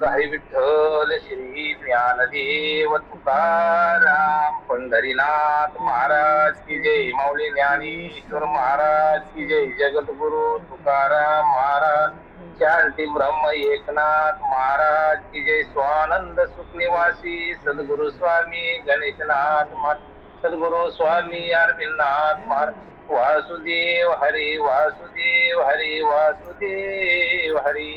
हरी विठ्ठल श्री ज्ञानदेव तुकाराम पंढरीनाथ महाराज की जय माऊली ज्ञानेश्वर महाराज की जय जगद्गुरु तुकाराम महाराज शांती ब्रह्म एकनाथ महाराज की जय स्वानंद सुख निवासी सद्गुरु स्वामी गणेशनाथ सद्गुरु स्वामी अरविंदनाथ महाराज वासुदेव हरी वासुदेव हरी वासुदेव हरी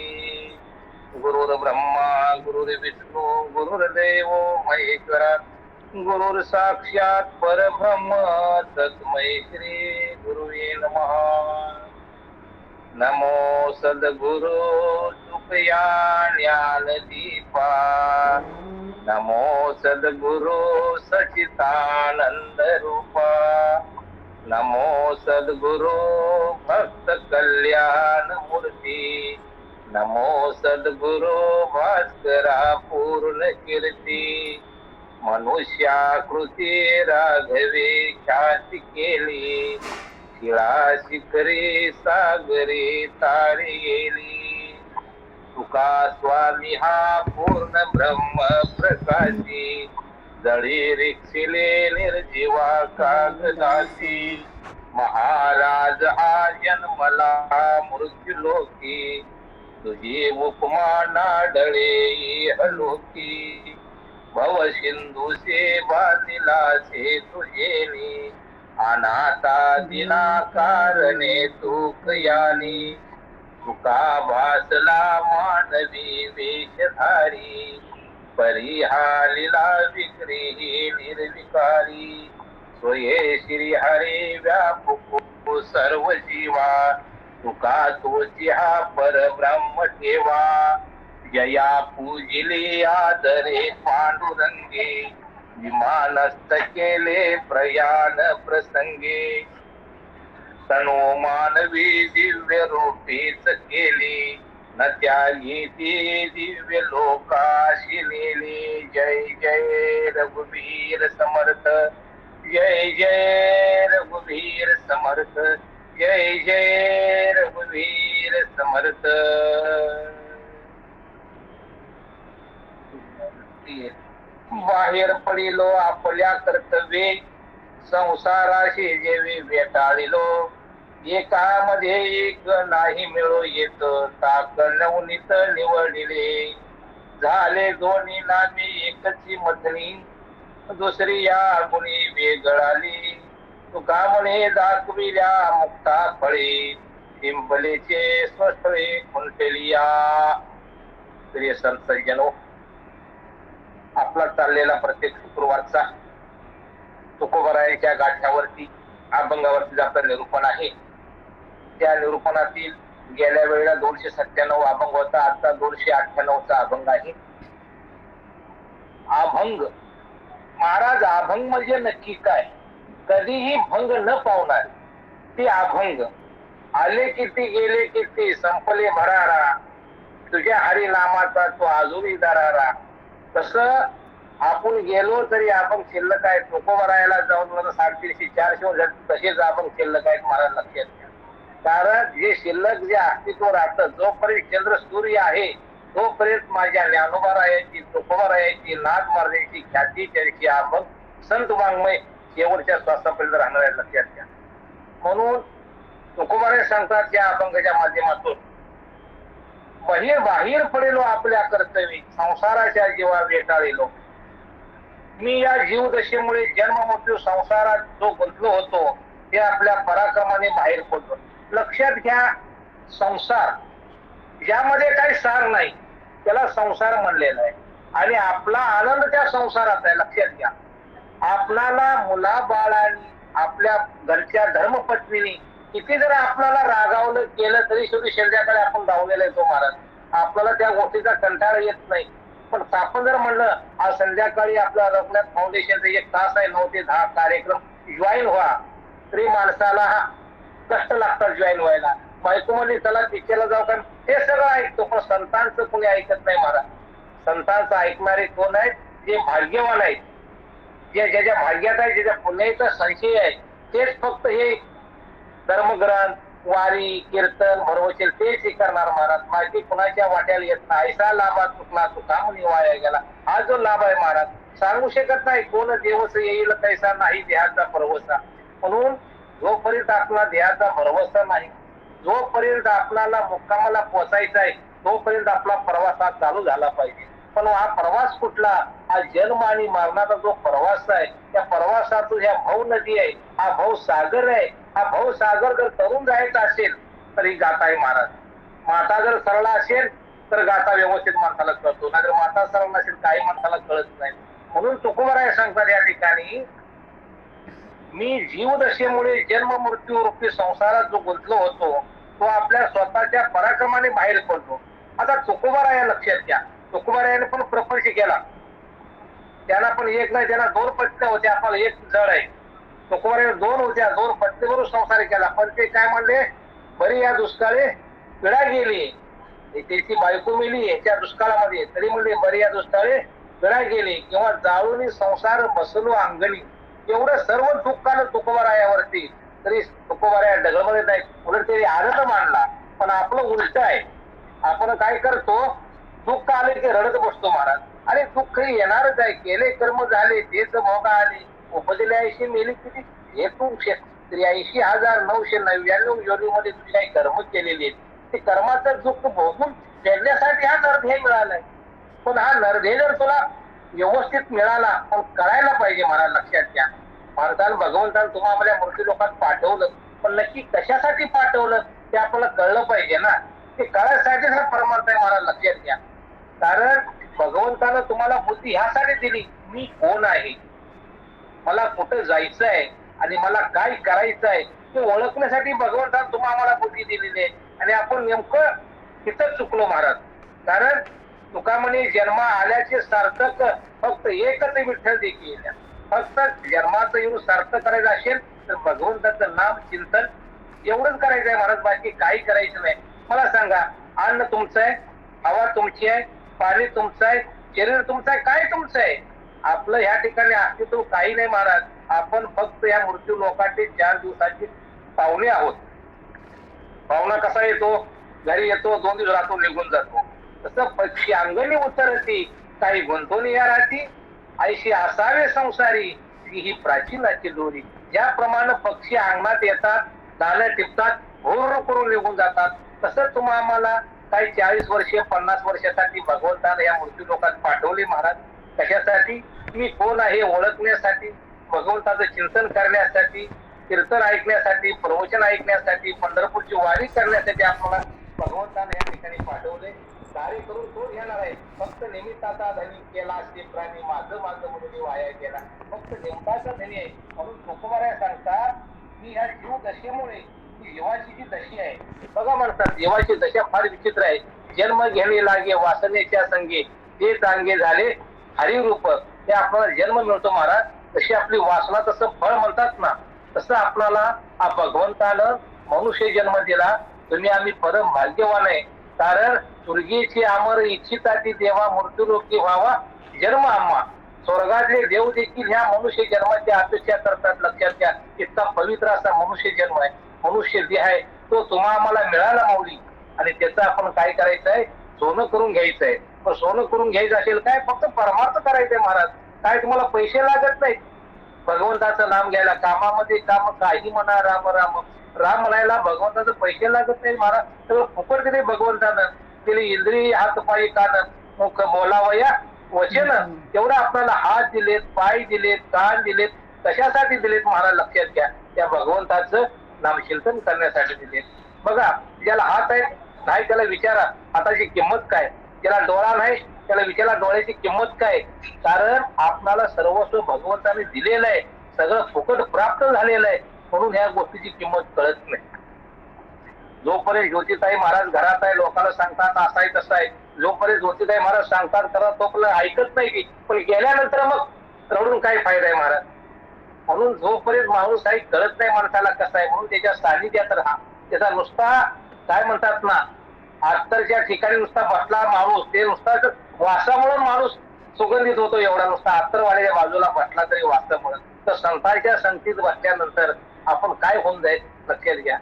गुरुर ब्रह्मा गुरुर्विष्णू गुरुर्देव महेश्वरा गुरुर साक्षात परब्रह्म तस्मै श्री गुरुवे नमः नमो सद्गुरु तुकया ज्ञान दीपा नमो सद्गुरु सचितानंद रूपा नमो सद्गुरु भक्त कल्याण मूर्ती नमो सद्गुरु भास्करा पूर्ण कीर्ती मनुष्याकृती राघवे ख्याती केली शिळा शिखरे सागरे तारे गेली तुका स्वामी हा पूर्ण ब्रह्म प्रकाशी जळी रिक्षिले निर्जीवा कागदासी महाराज हा जन्मला मृत्यू लोकी तुझी उपमा नाडळे हलोकी भव सिंधू से बांधिला से तुझेनी अनाथा दिना कारणे तुकयानी तुका भासला मानवी वेशधारी परिहालिला विक्री निर्विकारी स्वये श्री हरे व्यापू सर्व जीवा तुका तोची हा परब्रह्म ठेवा जया पूजिले आदरे पांडुरंगे विमानस्थ केले प्रयाण प्रसंगे तनो मानवी दिव्य रूपीच केली न त्यागी ती दिव्य लोकाशी नेली जय जय रघुवीर समर्थ जय जय रघुवीर समर्थ जय जय रघुवीर समर्थ बाहेर पडिलो आपल्या कर्तव्ये संसाराशी जेवी वेटाळिलो एकामध्ये एक नाही मिळो येत ताक नवनीत निवडिले झाले दोन्ही नामी एकची मथनी दुसरी या गुणी वेगळाली तुका म्हणे दाखविल्या मुक्ता फळे पिंपलेचे स्वस्थळे खुंटलिया. प्रिय संत सज्जनो, आपला चाललेला प्रत्येक शुक्रवारचा तुकोबरायांच्या गाठ्यावरती अभंगावरती आपलं निरूपण आहे. त्या निरूपणातील गेल्या वेळेला 297 अभंग होता, आता 298चा अभंग आहे. अभंग महाराज, अभंग म्हणजे नक्की काय? कधीही भंग न पावणार ते अभंग. आले किती गेले किती संपले भरारा, तुझ्या हरिनामाचा तो अजूनही दरारा. तस आपण गेलो तरी आपण शिल्लक आहे. तुकोबरायाला जाऊन 350-400 वर्ष तसेच आपण शिल्लक आहेत महाराज, लक्षात घ्या. कारण जे शिल्लक जे अस्तित्व राहतं, जोपर्यंत चंद्र सूर्य आहे तोपर्यंत माझ्या ज्ञानोबारायाची, तुकोबरायाची, नाथ महाराजांची ख्याती, त्यांची अभंग संत वाङ्मय शेवटच्या श्वासापर्यंत राहणार आहे, लक्षात घ्या. म्हणून तुकोबराय सांगतात त्या अभंगाच्या माध्यमातून, बाहेर पडेलो आपल्या कर्तव्य संसाराच्या जीवा वेटाळलेलो. मी या जीवदशेमुळे जन्म मृत्यू संसारात जो गुंतलो होतो ते आपल्या पराक्रमाने बाहेर पडलो. लक्षात घ्या, संसार ज्यामध्ये काही सार नाही त्याला संसार म्हणलेला आहे आणि आपला आनंद त्या संसारात आहे. लक्षात घ्या, आपल्याला मुला बाळांनी, आपल्या घरच्या धर्मपत्नीने किती जर आपल्याला रागावलं केलं तरी शेवटी संध्याकाळी आपण धावलेला येतो महाराज. आपल्याला त्या गोष्टीचा कंटाळा येत नाही. पण आपण जर म्हणलं आज संध्याकाळी आपला रघुनाथ फाउंडेशनचा 1 तास आहे, 9 ते 10 कार्यक्रम, जॉईन व्हा, तरी माणसाला कष्ट लागतात जॉईन व्हायला. बायको म्हणजे चला पिक्चरला जाऊ का, हे सगळं ऐकतो, पण संतांचं कोणी ऐकत नाही महाराज. संतांचं ऐकणारे कोण आहेत? जे भाग्यवान आहेत, जे ज्याच्या भाग्यात आहे, ज्याच्या पुण्याचा संशय आहे, तेच फक्त हे धर्मग्रंथ, वारी कीर्तन भरवशील तेच हे करणार महाराज. बाकी कुणाच्या वाट्याला येत नाही. ऐसा लाभा चुकला तुका म्हणी वाया गेला. हा जो लाभ आहे महाराज सांगू शकत नाही. कोण देवस येईल कैसा नाही देहाचा भरवसा. म्हणून जोपर्यंत आपला देहाचा भरवसा नाही, जोपर्यंत आपल्याला मुक्कामाला पोचायचा आहे, तोपर्यंत आपला प्रवास हा चालू झाला पाहिजे. पण हा प्रवास कुठला? हा जन्म आणि मरणाचा जो प्रवास आहे, त्या प्रवासातून ह्या भाऊ नदी आहे, हा भाऊ सागर आहे. हा भाऊ सागर जर तरुण जायचा असेल तरी गाता आहे महाराज. माता जर सरळ असेल तर गाता व्यवस्थित माणसाला कळतो, नाहीतर माता सरळ नसेल काही माणसाला कळत नाही. म्हणून तुकोबाराय सांगतात या ठिकाणी, मी जीवदशेमुळे जन्म मृत्यू रूपी संसारात जो गुंतलो होतो तो आपल्या स्वतःच्या पराक्रमाने बाहेर पडतो. आता तुकोबाराया लक्षात घ्या, तुकोबारायाने पण प्रपंच केला. त्याला पण एक नाही, त्याला 2 पत्नी होत्या, आपण एक जड आहे. तुकोबाराया 2 होत्या, 2 पत्नीवरून संसार केला. पण ते काय म्हणले, बरी या दुष्काळी पिढा गेली, त्याची बायको मिली याच्या दुष्काळामध्ये, तरी म्हणले बरी या दुष्काळी पिढा गेली, किंवा जाळून संसार बसलो अंगणी. एवढं सर्व दुःख आलं तुकोबारायावरती, तरी तुकोबाराया डगळमध्ये नाही, उलट तरी आनंद मानला. पण आपलं उलट आहे. आपण काय करतो, दुःख आले की रडत बसतो महाराज. अरे दुःख येणारच आहे, केले कर्म झाले तेच भोगा आले, उपजले 80 मेली किती, हे तू 83,999 योनीमध्ये तुझी काही कर्म केलेली आहेत. ते कर्माचं दुःख भोगून फेडण्यासाठी हा नरधेय मिळालाय. पण हा नरधेय जर तुला व्यवस्थित मिळाला, पण कळायला पाहिजे महाराज. लक्षात घ्या, माणसानं भगवंतानं तुम्हाला मूर्ती लोकात पाठवलं, पण नक्की कशासाठी पाठवलं ते आपल्याला कळलं पाहिजे ना. ते कळायसाठी हा परमार्थ आहे महाराज. लक्षात घ्या, कारण भगवंतानं तुम्हाला बुद्धी ह्यासाठी दिली, मी कोण आहे, मला कुठं जायचं आहे आणि मला काय करायचं आहे ते ओळखण्यासाठी भगवंतानं तुम्हाला बुद्धी दिलेली आहे. आणि आपण नेमकं तिथं चुकलो महाराज. कारण तुका म्हणे जन्मा आल्याचे सार्थक फक्त एकच विठ्ठल देखील. फक्त जन्माचं येऊन सार्थक करायचं असेल तर भगवंताचं नाम चिंतन एवढंच करायचं आहे महाराज. बाकी काही करायचं नाही. मला सांगा, अन्न तुमचं आहे, हवा तुमची आहे, पाणी तुमचं आहे, शरीर तुमचं आहे, काय तुमचं आहे? आपलं ह्या ठिकाणी अस्तित्व काही नाही महाराज. आपण फक्त या मृत्यू लोकांचे 4 दिवसाची पाहुणे आहोत. पाहुणा कसा येतो, घरी येतो, 2 दिवस राहतो, निघून जातो. तसं पक्षी अंगणी उतरती, काही गुंतवून या राहती, ऐशी असावे संसारी ही प्राचीनाची दोरी. ज्याप्रमाणे पक्षी अंगणात येतात, दाणे टिपतात, भोर करून निघून जातात, तसं तुम्हा आम्हाला काही 40 वर्षे 50 वर्षासाठी भगवंताने या मृत्यू लोकात पाठवले महाराज. कशासाठी? मी कोण आहे ओळखण्यासाठी, भगवंताचं चिंतन करण्यासाठी, कीर्तन ऐकण्यासाठी, प्रवचन ऐकण्यासाठी, पंढरपूरची वारी करण्यासाठी आपल्याला भगवंताने या ठिकाणी पाठवले. कार्य करून तो घेणार आहे. फक्त निमित्ताचा धनी केला असे प्राणी, माझं माझं म्हणून वाया गेला. फक्त निमित्ताचा धनी आहे. म्हणून तुकोबाराया सांगतात की ह्या जीव दशेमुळे, जीवाची जी दशी आहे बघा, म्हणतात जीवाची दशा फार विचित्र आहे. जन्म घेणे लागे वासनेच्या संगे, ते चांगे झाले हरिरूप. ते आपल्याला जन्म मिळतो महाराज. तशी आपली वासना, तसं फळ म्हणतात ना, तसं आपल्याला हा भगवंतानं मनुष्य जन्म दिला. तुम्ही आम्ही परम भाग्यवान आहे. कारण स्वर्गीची अमर इच्छिताती देवा, मृत्यूलोकी व्हावा जन्म आम्हा. स्वर्गातले देव देखील ह्या मनुष्य जन्माची अपेक्षा करतात. लक्षात घ्या, इतका पवित्र असा मनुष्य जन्म आहे, मनुष्य जे आहे तो तुम्हा आम्हाला मिळाला माऊली. आणि त्याचं आपण काय करायचं आहे, सोनं करून घ्यायचं आहे. पण सोनं करून घ्यायचं असेल काय, फक्त परमार्थ करायचंय महाराज. काय तुम्हाला पैसे लागत नाहीत भगवंताचं नाम घ्यायला. कामामध्ये काम काही म्हणा, राम राम राम म्हणायला भगवंताचं पैसे लागत नाही महाराज. सगळं फुकट दिले भगवंतानं. दिली इंद्रिय हात पाय कान मुख बोलावया वचन. तेवढं आपल्याला हात दिलेत, पाय दिलेत, कान दिलेत, कशासाठी दिलेत महाराज? लक्षात घ्या, त्या भगवंताचं नामचिंतन करण्यासाठी दिलेत. बघा, ज्याला हात आहे नाही त्याला विचारा हाताची किंमत काय, ज्याला डोळा नाही त्याला विचारा डोळ्याची किंमत काय. कारण आपल्याला सर्वस्व भगवंताने दिलेलं आहे, सगळं फुकट प्राप्त झालेलं आहे. म्हणून ह्या गोष्टीची किंमत कळत नाही. जोपर्यंत ज्योतिताई महाराज घरात आहे, लोकांना सांगतात असं आहे तसं आहे, जोपर्यंत ज्योतिताई महाराज सांगतात करा तोपर्यंत ऐकत नाही की. पण गेल्यानंतर मग रडून काय फायदा आहे महाराज? म्हणून जोपर्यंत माणूस काही कळत नाही माणसाला कसं आहे, म्हणून त्याच्या सानिध्यात राहा. त्याचा नुसता काय म्हणतात ना, अत्तरच्या ठिकाणी नुसता बसला माणूस, ते नुसता वासामुळे माणूस सुगंधित होतो. एवढा नुसता अत्तरवाड्याच्या बाजूला बसला तरी वासामुळे. तर संतांच्या संगतीत बसल्यानंतर आपण काय होऊन जाईल लक्षात घ्या.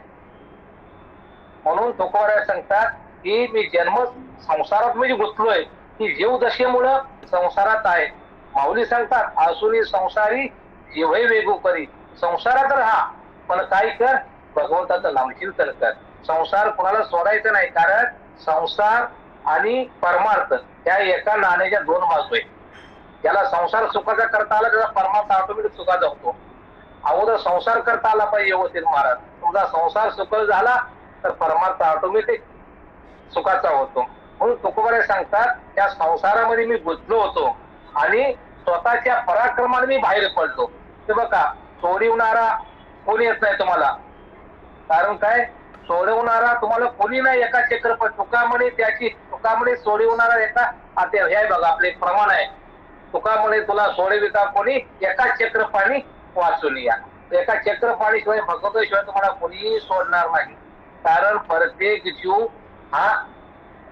म्हणून तुकोबाराय सांगतात की मी जन्म संसारात म्हणजे गुंतलोय की जीव दशेमुळं संसारात आहे. माऊली सांगतात आसुरी संसारी जीवही वेगू करी. संसारात राहा पण काय कर, भगवंताचं नामचिंतन कर. संसार कोणाला सोडायचा नाही, कारण संसार आणि परमार्थ या एका नाण्याच्या दोन बाजू आहेत. ज्याला संसार सुखाचा करता आला त्याचा परमार्थ ऑटोमॅटिक सुखाचा होतो. अगोदर संसार करता आला पाहिजे व्यवस्थित महाराज. तुमचा संसार सुखद झाला तर परमार्थ ऑटोमॅटिक सुखाचा होतो. म्हणून तुकोबाराय सांगतात त्या संसारामध्ये मी गुंतलो होतो आणि स्वतःच्या पराक्रमाने मी बाहेर पडलो. ते बघा सोडवणारा कोणी येत नाही तुम्हाला, कारण काय सोडवणारा तुम्हाला कोणी नाही. एका चक्रपट तुका म्हणे त्याची तुका म्हणे सोडवणारा एका आता हे बघा आपले प्रमाण आहे. तुका म्हणे तुला सोडविता कोणी एका चक्रपाणी वाचून या. एका चक्रपाणी शिवाय भगवंताशिवाय तुम्हाला कोणीही सोडणार नाही, कारण प्रत्येक जीव हा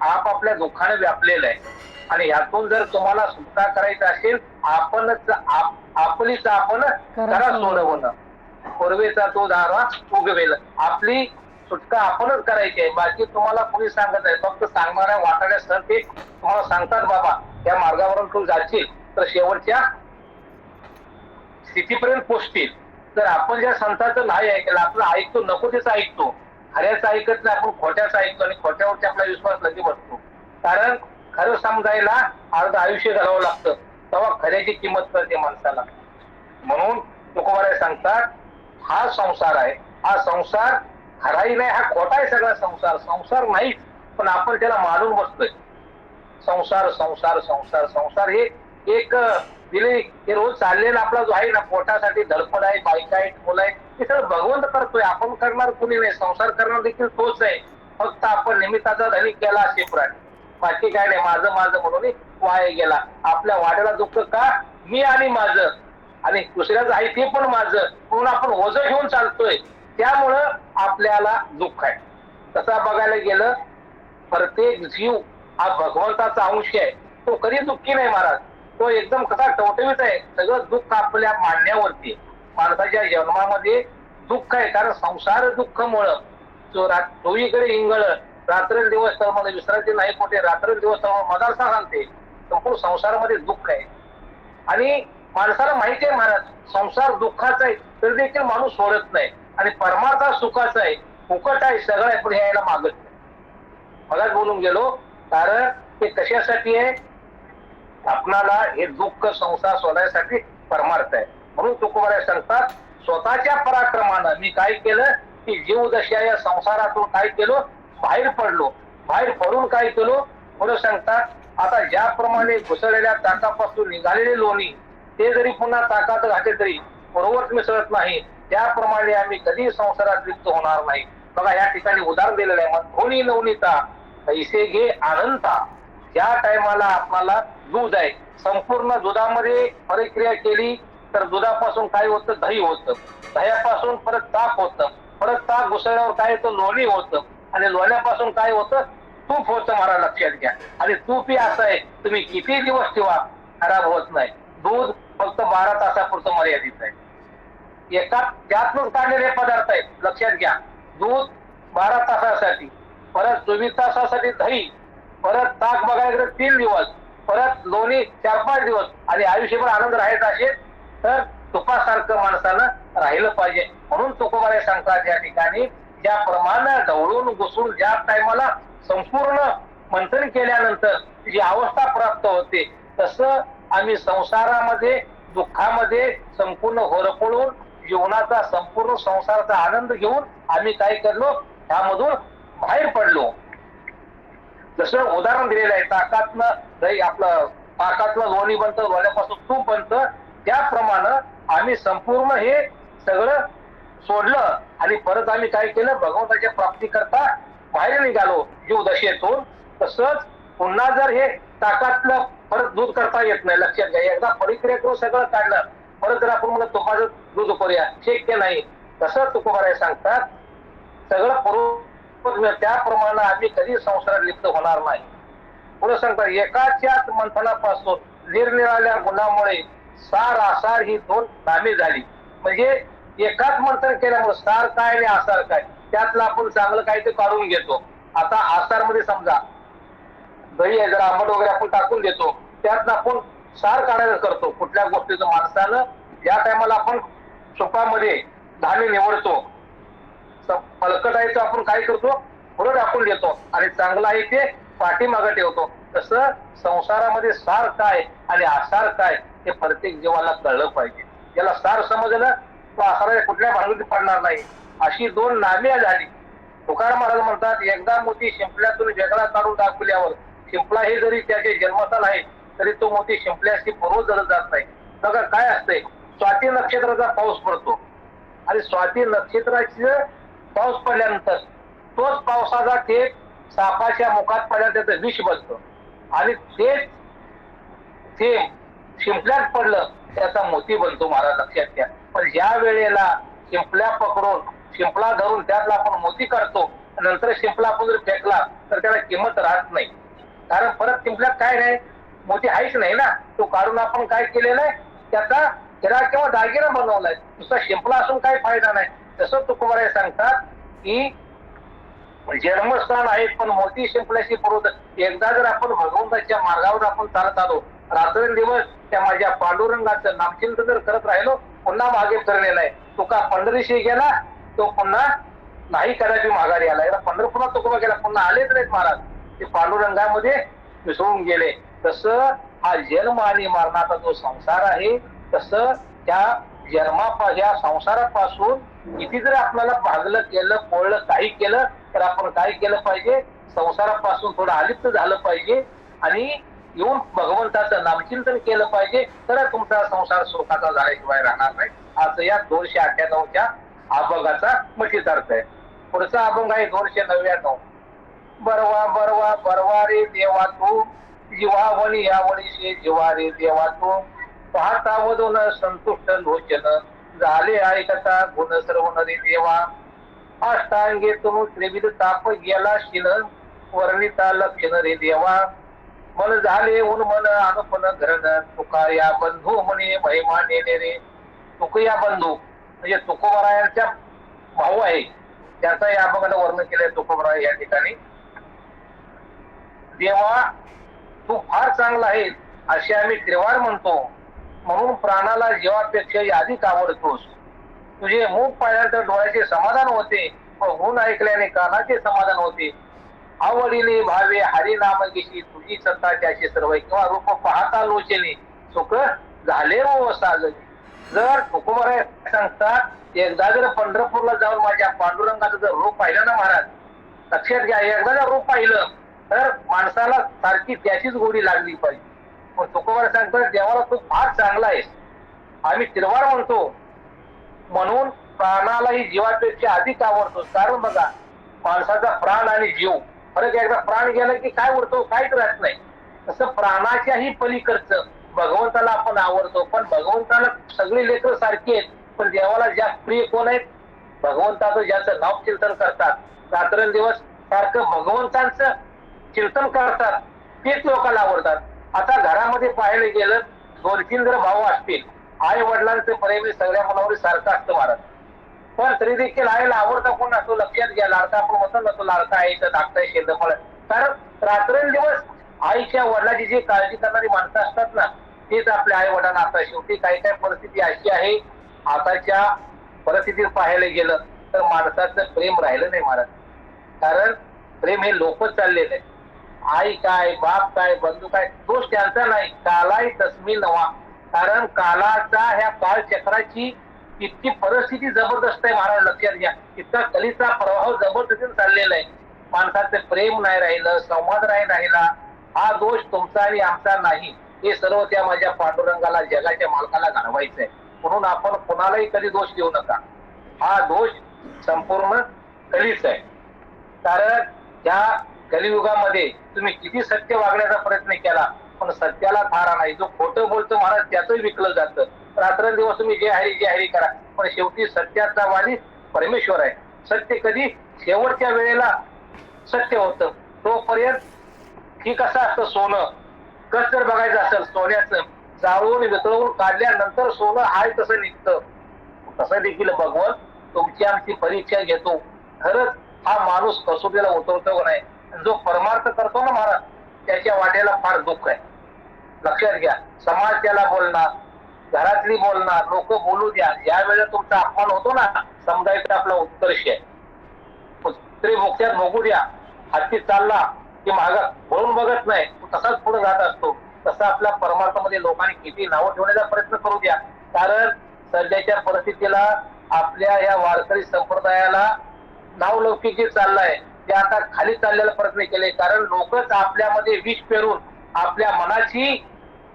आपापल्या दुःखाने व्यापलेला आहे. आणि यातून जर तुम्हाला सुटका करायची असेल आपणच आपलीच आपण करा सोडवणं. पूर्वेचा तो धारा उगवेल. आपली सुटका आपणच करायची आहे, बाकी तुम्हाला कोणी सांगत आहे. फक्त सांगणाऱ्या वाटाड्या सर ते तुम्हाला सांगतात बाबा या मार्गावरून तू जाशील तर शेवटच्या स्थितीपर्यंत पोचतील. तर आपण ज्या संतांचं नाही ऐकलं, आपलं ऐकतो नको तेच ऐकतो, खऱ्याच ऐकत नाही, आपण खोट्याच ऐकतो आणि खोट्यावरती आपला विश्वास लगे बसतो. कारण खरं समजायला अर्ध आयुष्य घालावं लागतं, तेव्हा खऱ्याची किंमत कळते माणसाला. म्हणून तुकोबाराय सांगतात हा संसार आहे, हा संसार खराही नाही, हा खोटा आहे सगळा संसार. संसार नाहीच पण आपण त्याला मानून बसतोय. संसार संसार संसार संसार हे एक दिले हे रोज चाललेला आपला जो आहे ना, पोटासाठी धडपड आहे, बायका आहेत, मुलं आहे, हे सगळं भगवंत करतोय. आपण करणार कुणी नाही, संसार करणार देखील तोच आहे. फक्त आपण निमित्ताचा धनी केला असे प्राणी, बाकी काय नाही. माझं माझं म्हणून वाया गेला. आपल्या वाड्याला दुःख का मी आणि माझं, आणि दुसऱ्याचं आहे ते पण माझं, म्हणून आपण ओझं घेऊन चालतोय, त्यामुळं आपल्याला दुःख आहे. तसा बघायला गेलं प्रत्येक जीव हा भगवंताचा अंश आहे. तो कधी दुःखी नाही महाराज, तो एकदम कसा टवटवीत आहे. सगळं दुःख आपल्या मांडण्यावरती. माणसाच्या जन्मामध्ये दुःख आहे, कारण संसार दुःखमुळं चोवीकडे इंगळ रात्र दिवस तर मला विश्रांती नाही कुठे, रात्र दिवस मदारसा सांगते. संपूर्ण संसारामध्ये दुःख आहे आणि माणसाला माहिती आहे महाराज संसार दुःखाचा आहे, तर देखील माणूस सोडत नाही. आणि परमार्थ सुखाचा आहे, फुकट आहे, सगळं आहे, पण यायला मागत नाही. मलाच बोलून गेलो, कारण ते कशासाठी आहे, आपणाला हे दुःख संसार सोडायसाठी परमार्थ आहे. म्हणून तुकोबाराय सांगतात स्वतःच्या पराक्रमानं मी काय केलं की जीवदशा या संसारातून काय केलं, बाहेर पडलो. बाहेर पडून काय केलो पुढे सांगतात आता ज्याप्रमाणे घुसळलेल्या ताकापासून निघालेले लोणी ते जरी पुन्हा ताकात घातले तरी पूर्ववत मिसळत नाही, त्याप्रमाणे आम्ही कधी संसारात लिप्त होणार नाही. बघा या ठिकाणी उदाहरण दिलेलं आहे, मग धोनी नवनीता पैसे घे अनंता. ज्या टायमाला आपल्याला दूध आहे, संपूर्ण दुधामध्ये प्रक्रिया केली तर दुधापासून काय होतं, दही होतं, दह्यापासून परत ताक होतं, परत ताक घुसळल्यावर काय होतं, लोणी होतं, आणि लोण्यापासून काय होतं, तूप होतं. मला लक्षात घ्या. आणि तूप ही असं आहे तुम्ही किती दिवस ठेवा खराब होत नाही. दूध फक्त 12 तासापुरतं मर्यादित आहे. एका त्यातूनच काढलेले पदार्थ आहेत, लक्षात घ्या. दूध 12 तासासाठी, परत 24 तासासाठी दही, परत ताक बघायला गेलं 3 दिवस, परत लोणी 4-5 दिवस, आणि आयुष्यभर आनंद राहायचा असेल तर तुपासारखं माणसानं राहिलं पाहिजे. म्हणून तुकोबाराय सांगतात या ठिकाणी ज्याप्रमाणे ढवळून घुसून ज्या टायमाला संपूर्ण मंथन केल्यानंतर जी अवस्था प्राप्त होते, तसं आम्ही संसारामध्ये दुःखामध्ये संपूर्ण होरपळून जीवनाचा संपूर्ण संसाराचा आनंद घेऊन आम्ही काय करलो, त्यामधून बाहेर पडलो. जसं उदाहरण दिलेलं आहे, ताकातनं दही आपलं ताकातलं लोणी बनतं, लोण्यापासून तूप बनतं, त्याप्रमाणे आम्ही संपूर्ण हे सगळं सोडलं आणि परत आम्ही काय केलं, भगवंताच्या प्राप्ती करता बाहेर निघालो जीव दशेतून. तसंच पुन्हा जर हे ताकातलं परत दूध करता येत नाही, लक्षात घ्या. एकदा परिक्रिया करून सगळं काढलं, परत जर आपण मला तुपाचं दूध करूया, शक्य नाही. तसं तुकोबाराय सांगतात सगळं पूर्व त्याप्रमाणे आम्ही कधी संसारात लिप्त होणार नाही. पुढे सांगतात एकाच्याच मंथनापासून निरनिराळ्या गुणामुळे सार आसार ही 2 नामे झाली. म्हणजे एकाच मंथन केल्यामुळे सार काय आणि आसार काय, त्यातलं आपण चांगलं काही ते काढून घेतो. आता आसार मध्ये समजा दही आहे, जर आंबट वगैरे आपण टाकून देतो, त्यातनं आपण सार काढायला करतो कुठल्या गोष्टीचं. माणसानं ज्या टायमाला आपण सुपामध्ये धान्य निवडतो, हलकट आहे तर आपण काय करतो, पुढे टाकून देतो, आणि चांगलं आहे ते पाठीमागे ठेवतो. तसं संसारामध्ये सार काय आणि आसार काय हे प्रत्येक जीवाला कळलं पाहिजे. ज्याला सार समजलं तो आसाराच्या कुठल्या भानगडीत पडणार नाही. अशी दोन नामे झाली. तुकाराम महाराज म्हणतात, एकदा मोती शिंपल्यातून वेगळा काढून दाखवल्यावर शिंपला हे जरी त्याचे जन्मस्थान आहे तरी तो मोती शिंपल्याशी पूर्व जळत जात नाही. बघा काय असतंय, स्वाती नक्षत्राचा पाऊस पडतो आणि स्वाती नक्षत्राची पाऊस पडल्यानंतर तोच पावसाचा थेट सापाच्या मुखात पडल्यावर त्याचं विष बनतं, आणि तेच थेंब शिंपल्यात पडलं त्याचा मोती बनतो. महाराज लक्षात घ्या. पण ज्या वेळेला शिंपल्या पकडून शिंपला धरून त्यातला आपण मोती काढतो, नंतर शिंपला आपण जर फेकला तर त्याला किंमत राहत नाही. कारण परत शिंपल्यात काय नाही, मोती आहेच नाही ना. तो काढून आपण काय केलेलं आहे, त्याचा हिरा किंवा दागिना बनवलाय, नुसता शिंपला असून काही फायदा नाही. तसं तुकोबाराय सांगतात की जन्मस्थान आहे पण मोती शिंपल्याशी पूर्व. एकदा जर आपण भगवंताच्या मार्गावर आपण चालत आलो, रात्रंदिवस त्या माझ्या पांडुरंगाचं नामचिंतन जर करत राहिलो, पुन्हा मागे फिरणे नाही. तुका पंढरीशी गेला तो पुन्हा नाही कदापि माघारी आला. याला पंढरपूरला तुकोबा गेला, पुन्हा आलेच नाहीत महाराज, ते पांडुरंगामध्ये मिसळून गेले. तसं हा जन्म आणि मरणाचा जो संसार आहे, तसं त्या जन्माच्या संसारापासून किती जर आपल्याला भागलं केलं पोळलं काही केलं तर आपण काय केलं पाहिजे, संसारापासून थोडं अलिप्त झालं पाहिजे आणि येऊन भगवंताचं नामचिंतन केलं पाहिजे. तर तुमचा संसार सुखाचा झाल्याशिवाय राहणार नाही. असं या 298च्या अभंगाचा मथित अर्थ आहे. पुढचा अभंग आहे 299. बरवा बरवा बरवा रे देवा तू, जीवावणी यावणीशी जीवा रे देवा तू, पाहता वदून संतुष्ट लोचन, झाले ऐकता गुण सर्व रे देवा, अष्टांगे तुम त्रिविध ताप गेला शिन, वर्णिता लक्षण रे देवा, मन झाले उन्मन अनुपन घरण, तुका या बंधू म्हणे महिमा नेणे रे. तुक या बंधू म्हणजे तुकोबारायांच्या भाऊ आहे, त्याचा या अभंगाला वर्णन केलंय तुकोबाराय या ठिकाणी. देवा तू फार चांगला आहे असे आम्ही त्रिवार म्हणतो, म्हणून प्राणाला जीवापेक्षा अधिक आवडतोस. तुझे मुख पाहिल्यानंतर डोळ्याचे समाधान होते, व गुण ऐकल्याने कानाचे समाधान होते. आवडीने भावे हरी नाम घेशी, तुझी सत्ता त्याचे सर्व, किंवा रूप पाहता लोचने सुख झाले व साजले. जर तुकोबाराय सांगतात, एकदा जर पंढरपूरला जाऊन माझ्या पांडुरंगाचं जर रूप पाहिलं ना महाराज, लक्षात घ्या, एकदा जर रूप पाहिलं तर माणसाला सारखी त्याचीच गोडी लागली पाहिजे. पण तुकोबाराय सांगतात, देवाला तू फार चांगला आहेस, आम्ही तिरवार म्हणतो, म्हणून प्राणालाही जीवापेक्षा अधिक आवडतो. कारण बघा, माणसाचा प्राण आणि जीव फरक. एकदा प्राण गेला की काय उरतो, काहीच राहत नाही. तसं प्राणाच्याही पलीकडचं भगवंताला आपण आवडतो. पण भगवंताला सगळी लेकरं सारखी आहेत, पण देवाला जास्त प्रिय कोण आहेत, भगवंताचं ज्याचं नाव चिंतन करतात, रात्रंदिवस सारखं भगवंतांचं चिंतन करतात, तेच लोकांना आवडतात. आता घरामध्ये पाहायला गेलं, 2-3 जर भाऊ असतील, आई वडिलांचं प्रेम सगळ्या मुलावर सारखं असतं महाराज, पण तरी देखील आईला आवडता कोण असतो, लक्षात घ्या. लाडका आपण म्हणतो ना, तो लाडका आईचं धाकटा शेंदफळ. कारण रात्रंदिवस आईच्या वडिलाची जी काळजी करणारी माणसं असतात ना, तेच आपल्या आई वडिलांना. आता शेवटी काही काही परिस्थिती अशी आहे, आताच्या परिस्थितीत पाहायला गेलं तर माणसाचं प्रेम राहिलं नाही महाराज. कारण प्रेम हे लोकच चाललेलं आहे. आई काय, बाप काय, बंधू काय, दोष त्यांचा नाही. कालाय तस्मी नवा. कारण कालाचा ह्या काळचक्राची इतकी परिस्थिती जबरदस्त आहे महाराज, लक्षात घ्या. इतका कलीचा प्रवाह जबरदस्तीने चाललेला आहे. माणसाचं प्रेम नाही राहिलं, संवाद नाही राहिला. हा दोष तुमचा आणि आमचा नाही, हे सर्व त्या माझ्या पांडुरंगाला, जगाच्या मालकाला घालवायचंय. म्हणून आपण कोणालाही कधी दोष देऊ नका. हा दोष संपूर्ण कलीच आहे. कारण या कलियुगामध्ये तुम्ही किती सत्य वागण्याचा प्रयत्न केला, पण सत्याला थारा नाही. जो खोटं बोलतो महाराज त्याचं विकलं जातं. रात्रंदिवस तुम्ही जे हरी करा, पण शेवटी सत्याचा वादी परमेश्वर आहे. सत्य कधी शेवटच्या वेळेला सत्य होतं. तोपर्यंत ही कसं असतं, सोनं कस जर बघायचं असेल, सोन्याचं जाळून वितळून काढल्यानंतर सोनं हाय तसं निघतं. तसं देखील भगवान तुमची आमची परीक्षा घेतो. खरंच हा माणूस कसोटीला उतरतो का नाही. जो परमार्थ करतो ना महाराज, त्याच्या वाटेला फार दुःख आहे. लक्षात घ्या. समाज त्याला बोलणार, घरातली बोलणार, लोक बोलू द्या. ज्या वेळेला तुमचा अपमान होतो ना, समुदायाचा आपला उत्कर्ष आहे. तरी मोक्यात बघू द्या. हत्ती चालला की मागात वळून बघत नाही, तो तसाच पुढे जात असतो. तसं आपल्या परमार्थामध्ये लोकांनी किती नावं ठेवण्याचा प्रयत्न करू द्या. कारण सध्याच्या परिस्थितीला आपल्या या वारकरी संप्रदायाला नावलौकिक जे चाललंय ते आता खाली चाललेला प्रयत्न केले. कारण लोकच आपल्यामध्ये विष पेरून आपल्या मनाची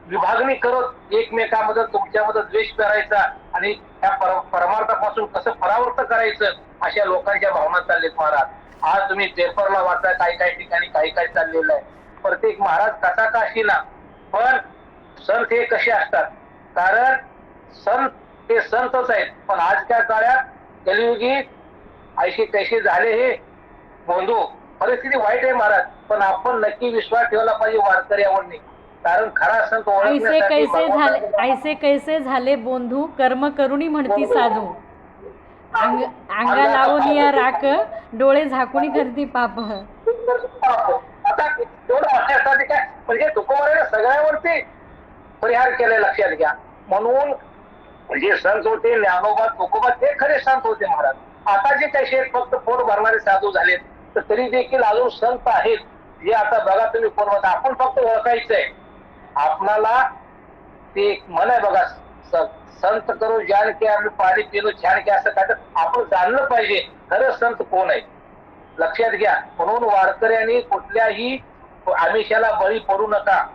विभागणी करत एकमेकांमध्ये तुमच्यामध्ये द्वेष करायचा आणि त्या परमार्थापासून कसं परावर्त करायचं अशा लोकांच्या भावना चाललेत महाराज. आज तुम्ही पेपरला वाचा, काही काही ठिकाणी काही काही चाललेलं आहे. प्रत्येक महाराज कसा का असेना, पण संत हे कसे असतात. कारण संत हे संतच आहेत. पण आजच्या काळात कलियुगी ऐशी कैसे झाले हे बंधू, परिस्थिती वाईट आहे महाराज. पण आपण नक्की विश्वास ठेवला पाहिजे वारकऱ्यावर. कारण खरा संत ऐसे कैसे झाले बोंधू, कर्म करुणी म्हणती साधू. अंगा लावून या राख, डोळे झाकून करती पाप. आता एवढं म्हणण्यासाठी काय म्हणजे तुकोबाराने सगळ्यावरती परिहार केलाय. लक्षात घ्या. म्हणून जे संत होते ज्ञानोबा तुकोबा ते खरे संत होते महाराज. आता जे काही फक्त पोट भरणारे साधू झालेत, तर तरी देखील अजून संत आहेत. जे आता बघा तुम्ही कोण होता, आपण फक्त ओळखायचंय. आपणाला ते म्हण आहे बघा, संत करू जान के आम्ही पाणी पिलो छान की, असं काय आपण जाणलं पाहिजे खरं संत कोण आहे. लक्षात घ्या. म्हणून वारकऱ्यांनी कुठल्याही आमिषाला बळी पडू नका.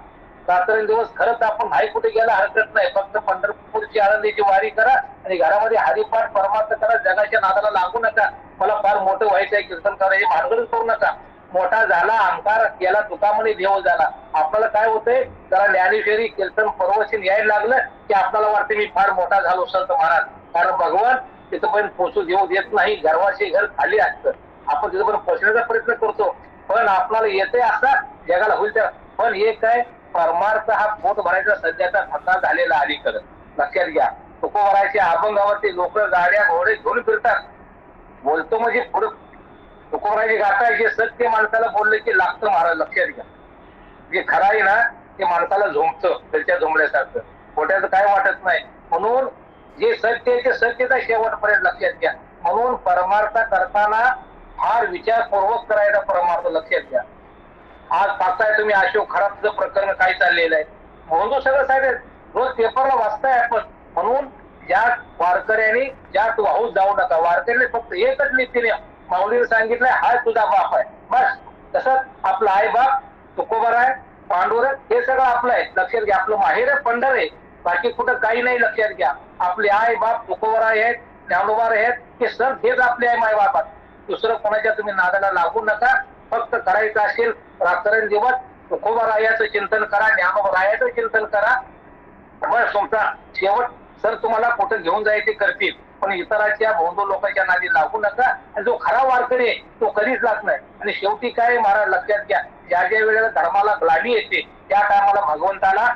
रात्रंदिवस खरंच आपण नाही कुठे गेला हरकत नाही. फक्त पंढरपूरची आळंदीची वारी करा आणि घरामध्ये हरिपाठ परमार्थ करा. जगाच्या नादाला लागू नका. मला फार मोठं व्हायचंय, कीर्तन करा, हे भानगडच करू नका. मोठा झाला अहंकार केला, तुकामणी देव झाला. आपल्याला काय होतंय, जरा ज्ञानेश्वरी कीर्तन परवशन यायला लागलं की आपल्याला वाटतं मी फार मोठा झालो संत महाराज. कारण भगवान तिथपर्यंत पोहोचू देऊ देत नाही. गर्वाचे घर खाली असतं. आपण तिथपर्यंत पोहोचण्याचा प्रयत्न करतो, पण आपल्याला येते असा जगाला होईल तर. पण हे काय, परमार्थ हा पोट भरायचा सध्याचा धंदा झालेला अलीकडं. लक्षात घ्या. तुकोबाराच्या अभंगावरती लोक गाड्या घोडे घेऊन फिरतात. बोलतो म्हणजे पुढे तुकोबाराची गाथा आहे. जे सत्य माणसाला बोलले की लागतं महाराज. लक्षात घ्या. जे खरं आहे ना ते माणसाला झोंबतं त्याच्या झोंबल्यासारखं. खोट्याचं काय वाटत नाही. म्हणून जे सत्य आहे ते सत्यता शेवटपर्यंत. लक्षात घ्या. म्हणून परमार्थ करताना फार विचारपूर्वक करायचा परमार्थ. लक्षात घ्या. आज पाहताय तुम्ही अशोक खराबचं प्रकरण काय चाललेलं आहे. म्हणून सगळं साहेब रोज पेपरला वाचताय आपण. म्हणून ज्या वारकऱ्यांनी ज्यात वाहून जाऊ नका. वारकऱ्याने फक्त एकच नीतीने माऊलीने सांगितलंय, हा तुझा बाप आहे बस. तसंच आपला आई बाप तुकोबार आहे, पांडुरंग हे सगळं आपलं आहे. लक्षात घ्या. आपलं माहेर आहे पंढर आहे, बाकी कुठं काही नाही. लक्षात घ्या. आपले आई बाप तुकोबार आहेत, ज्ञानोबार आहेत, हे संत हेच आपले आई माय बापात. दुसरं कोणाच्या तुम्ही नादाला लागू नका. फक्त करायचं असेल रात्रंदिवस तुकोबारायाचं चिंतन करा, ज्ञानोबारायाचं चिंतन करा. बस तुमचा शेवट सर तुम्हाला कुठं घेऊन जायचे करतील. पण इतरांच्या बंधू लोकांच्या नादी लागू नका. आणि जो खरा वारकरी आहे तो कधीच जात नाही. आणि शेवटी काय महाराज लक्षात घ्या, ज्या ज्या वेळेला धर्माला ग्लानी येते त्या टायमाला भगवंताला